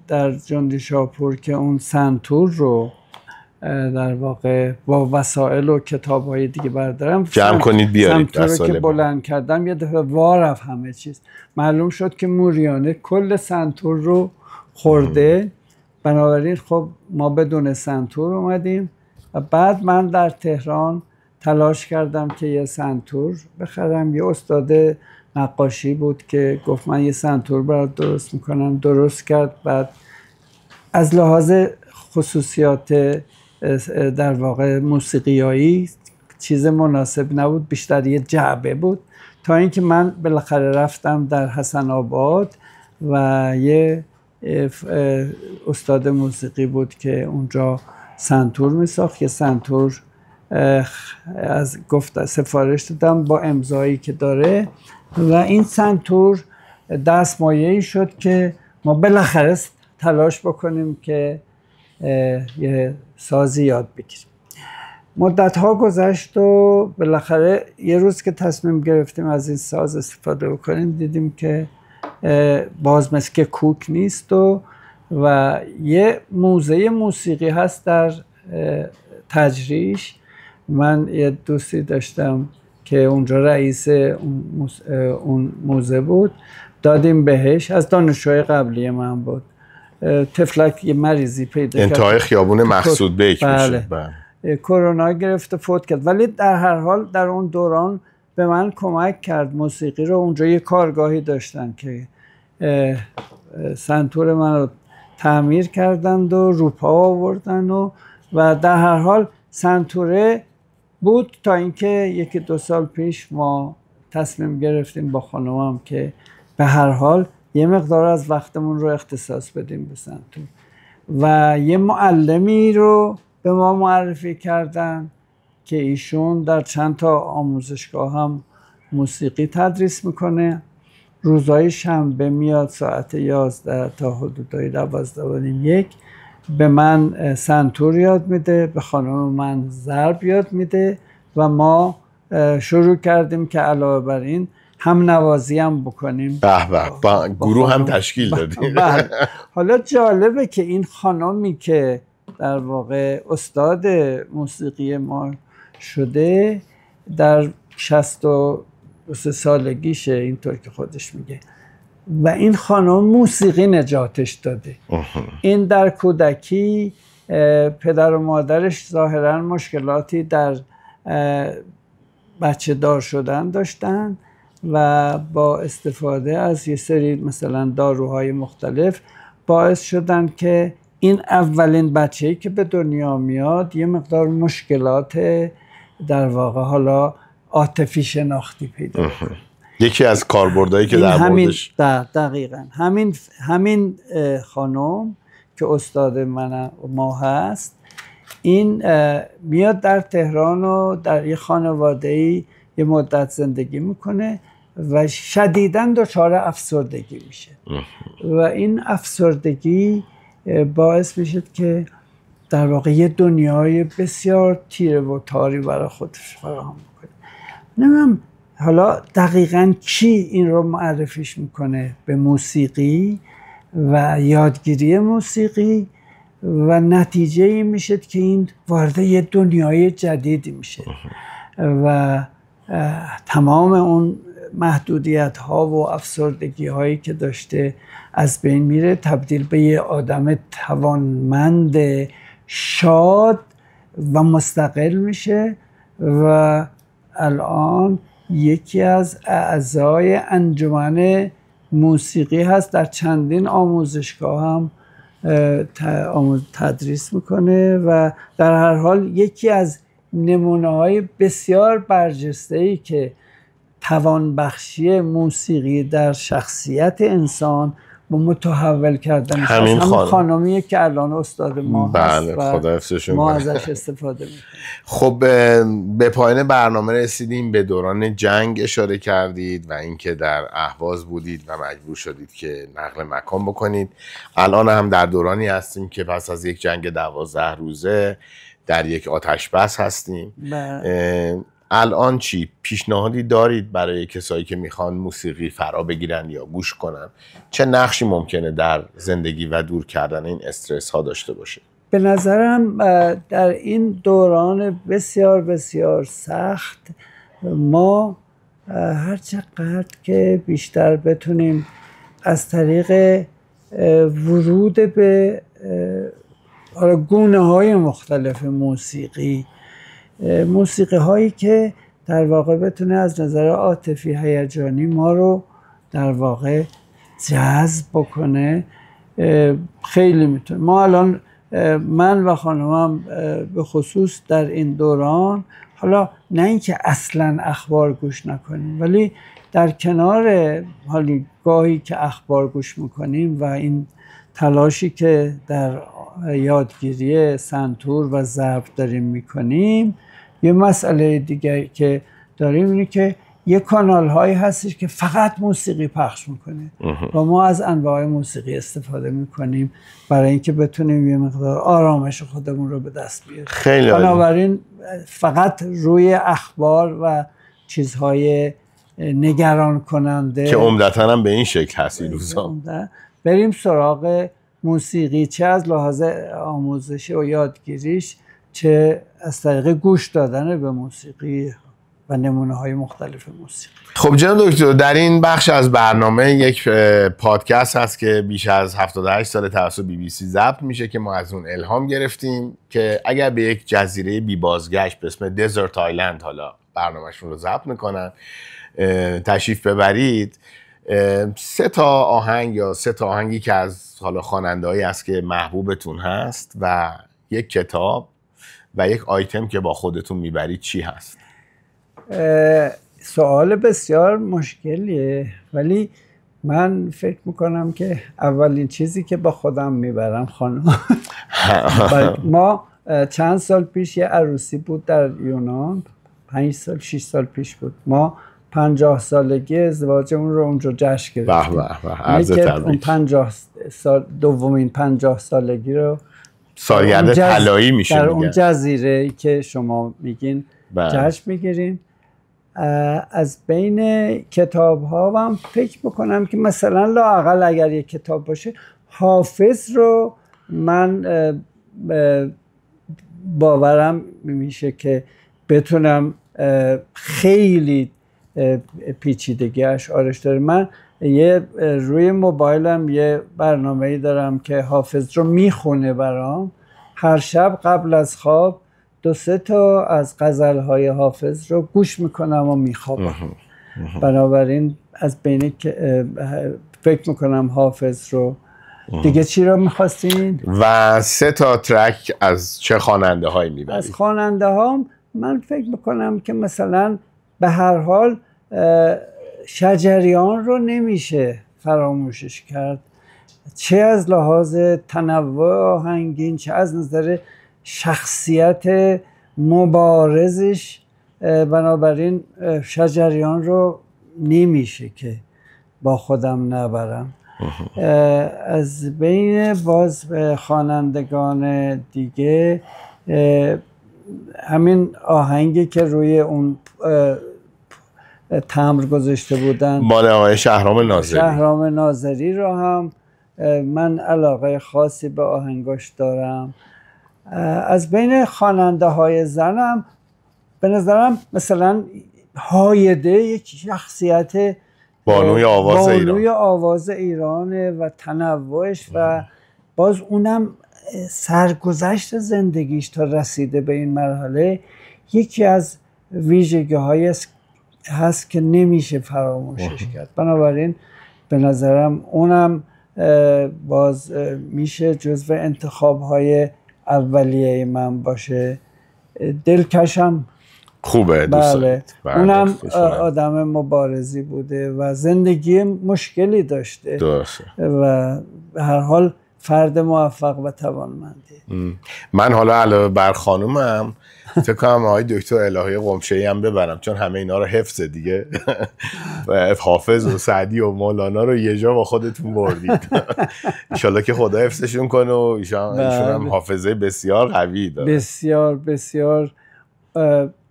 در جندی شاپور که اون سنتور رو در واقع با وسایل و کتاب‌های دیگه بردارم، جمع کنید بیارید. سنتور رو که بلند کردم یه دفعه وارف همه چیز معلوم شد که موریانه کل سنتور رو خورده. بنابراین خب ما بدون سنتور اومدیم و بعد من در تهران تلاش کردم که یه سنتور بخرم. یه استاد نقاشی بود که گفت من یه سنتور برات درست میکنم، درست کرد. بعد از لحاظ خصوصیات در واقع موسیقیایی چیز مناسب نبود، بیشتر یه جعبه بود، تا اینکه من بالاخره رفتم در حسن آباد و یه استاد موسیقی بود که اونجا سنتور میساخت. یه سنتور از گفت سفارش دادم با امضایی که داره و این سنتور دستمایه‌ای شد که ما بالاخره تلاش بکنیم که یه سازی یاد بگیریم. مدت‌ها گذشت و بالاخره یه روز که تصمیم گرفتیم از این ساز استفاده بکنیم دیدیم که باز مثل که کوک نیست و یه موزه موسیقی هست در تجریش. من یه دوستی داشتم که اونجا رئیس اون موزه بود، دادیم بهش، از دانشجوی قبلی من بود. تفلک یه مریضی پیدا کرد، انتهای خیابون مقصود بیک میشه. کرونا گرفت فوت کرد، ولی در هر حال در اون دوران به من کمک کرد. موسیقی رو اونجا یه کارگاهی داشتن که سنتور من رو تعمیر کردند و روپا آوردن و در هر حال سنتوره بود تا اینکه 1-2 سال پیش ما تصمیم گرفتیم با خانومم که به هر حال یه مقدار از وقتمون رو اختصاص بدیم به سنتور و یه معلمی رو به ما معرفی کردن که ایشون در چند تا آموزشگاه هم موسیقی تدریس میکنه. روزهای شنبه میاد ساعت 11 تا حدودای 12:30 به من سنتور یاد میده، به خانم من ضرب یاد میده و ما شروع کردیم که علاوه بر این هم نوازی هم بکنیم. به گروه هم تشکیل دادیم. حالا جالبه که این خانمی که در واقع استاد موسیقی ما شده در 63 سالگیشه، اینطور که خودش میگه، و این خانم موسیقی نجاتش داده. این در کودکی پدر و مادرش ظاهرا مشکلاتی در بچه دار شدن داشتن و با استفاده از یه سری مثلا داروهای مختلف باعث شدن که این اولین بچه‌ای که به دنیا میاد یه مقدار مشکلات در واقع حالا عاطفی شناختی پیدا کنه. یکی از کاربردهایی که در موردش دقیقاً همین خانم که استاد ما هست، این میاد در تهران و در یه خانواده‌ای یه مدت زندگی میکنه و شدیداً دچار افسردگی میشه و این افسردگی باعث میشه که در واقع یه دنیای بسیار تیره و تاری برای خودش فراهم میکنه. نمیدونم حالا دقیقاً کی این رو معرفیش میکنه به موسیقی و یادگیری موسیقی و نتیجه این میشه که این وارد یه دنیای جدیدی میشه و تمام اون محدودیت ها و افسردگی هایی که داشته از بین میره، تبدیل به یه آدم توانمند شاد و مستقل میشه و الان یکی از اعضای انجمن موسیقی هست، در چندین آموزشگاه هم تدریس میکنه و در هر حال یکی از نمونه‌های بسیار برجسته‌ای که توانبخشی موسیقی در شخصیت انسان و متحول کردن همین خانمیه که الان استاد ما هست و ما ازش استفاده میکنیم. خب به پایان برنامه رسیدیم. به دوران جنگ اشاره کردید و اینکه در اهواز بودید و مجبور شدید که نقل مکان بکنید. الان هم در دورانی هستیم که پس از یک جنگ 12 روزه در یک آتش بس هستیم. الان چی پیشنهادی دارید برای کسایی که میخوان موسیقی فرا بگیرن یا گوش کنن؟ چه نقشی ممکنه در زندگی و دور کردن این استرس ها داشته باشه؟ به نظرم در این دوران بسیار بسیار سخت ما هر چقدر که بیشتر بتونیم از طریق ورود به گونه های مختلف موسیقی هایی که در واقع بتونه از نظر عاطفی هیجانی ما رو در واقع جذب بکنه، خیلی میتونه. ما الان من و خانمم به خصوص در این دوران، حالا نه اینکه اصلا اخبار گوش نکنیم، ولی در کنار حالی گاهی که اخبار گوش میکنیم و این تلاشی که در یادگیری سنتور و ضرب داریم میکنیم، یه مسئله دیگه که داریم اینه که یه کانال هایی هستش که فقط موسیقی پخش میکنه و ما از انواع موسیقی استفاده میکنیم برای اینکه بتونیم یه مقدار آرامش خودمون رو به دست بیاریم. خیلی بنابراین فقط روی اخبار و چیزهای نگران کننده که عمدتاً هم به این شکل هست این روزا بریم سراغ موسیقی، چه از لحاظ آموزشی و یادگیریش، چه از طریق گوش دادن به موسیقی و نمونه های مختلف موسیقی. خب جناب دکتر، در این بخش از برنامه یک پادکست هست که بیش از 78 سال توسط BBC ضبط میشه که ما از اون الهام گرفتیم که اگر به یک جزیره بی بازگشت به اسم دزرت آیلند حالا برنامهشون رو ضبط میکنن تشریف ببرید، 3 تا آهنگ یا 3 تا آهنگی که از حالا خواننده‌ای است که محبوبتون هست و یک کتاب و یک آیتم که با خودتون میبرید چی هست؟ سوال بسیار مشکلیه، ولی من فکر میکنم که اولین چیزی که با خودم میبرم خانم ما چند سال پیش یه عروسی بود در یونان، 5 سال 6 سال پیش بود، ما 50 سالگی ازدواجمون رو اونجا جشن گرفتیم. عرض تبریک. اون 50 سال دومین 50 سالگی رو سالگرد طلایی میشه در اون جزیره که شما میگین جشن میگیریم. از بین کتاب ها هم فکر بکنم که مثلا لااقل اگر یک کتاب باشه، حافظ رو من باورم میشه که بتونم خیلی پیچیدگی اشعارش داره. من روی موبایلم یه برنامه‌ای دارم که حافظ رو میخونه برام، هر شب قبل از خواب 2-3 تا از غزل‌های حافظ رو گوش میکنم و میخوابم. بنابراین از بین فکر میکنم حافظ رو. دیگه چی رو میخواستین؟ و 3 تا ترک از چه خواننده هایی میبرید؟ از خواننده ها من فکر میکنم که مثلا به هر حال شجریان رو نمیشه فراموشش کرد، چه از لحاظ تنوع آهنگین، چه از نظر شخصیت مبارزش. بنابراین شجریان رو نمیشه که با خودم نبرم. از بین باز خوانندگان دیگه همین آهنگی که روی اون تمبر گذاشته بودن مال آقای شهرام ناظری رو هم من علاقه خاصی به آهنگاش دارم. از بین خواننده های زنم به نظرم مثلا هایده یک شخصیت بانوی آواز ایرانه و تنوعش و باز اونم سرگذشت زندگیش تا رسیده به این مرحله یکی از ویژگی‌هایی هست که نمیشه فراموشش کرد. بنابراین به نظرم اونم باز میشه جزو انتخاب‌های اولیه من باشه. دلکشم خوبه، دوست دارید. اونم آدم مبارزی بوده و زندگی مشکلی داشته و به هر حال فرد موفق و توانمندی. من حالا علاوه بر خانومم فکر کنم آقای دکتر الهی قمشه‌ای هم ببرم، چون همه اینا رو حفظه دیگه و حافظ و سعدی و مولانا رو یه جا با خودتون بردید. انشالله که خدا حفظشون کنه و ایشون هم حافظه بسیار قوی داره. بسیار بسیار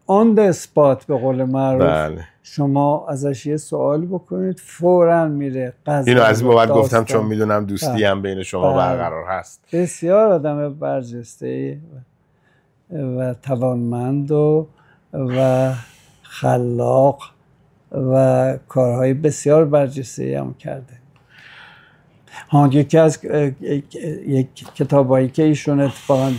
آن د اسپات به قول معروف بله. شما ازش یه سوال بکنید فوراً میره غزل. اینو از این بابت داستان. گفتم چون میدونم دوستی هم بین شما برقرار هست. بسیار آدم برجسته و توانمند و خلاق و کارهای بسیار برجسته هم کرده. یکی از کتابایی که ایشون اتفاقا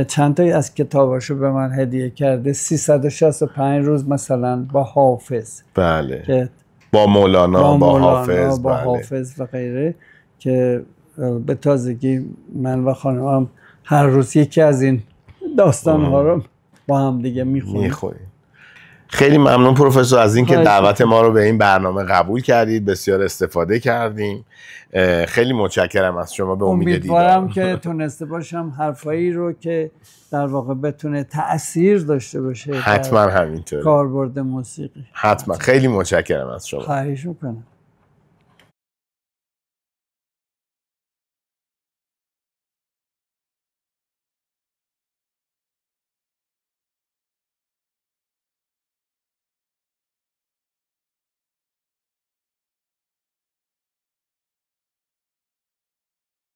چند تا از کتاباشو به من هدیه کرده 365 روز مثلا با حافظ. بله. که با مولانا با حافظ با حافظ و غیره که به تازگی من و خانمم هر روز یکی از این داستان‌ها رو با هم دیگه میخونیم. خیلی ممنون پروفسور از اینکه دعوت ما رو به این برنامه قبول کردید. بسیار استفاده کردیم. خیلی متشکرم از شما. به امید دیدار. امیدوارم که تونسته باشم حرفایی رو که در واقع بتونه تأثیر داشته باشه. حتما همینطور. کاربرد موسیقی. حتما. خیلی متشکرم از شما. خواهش میکنم.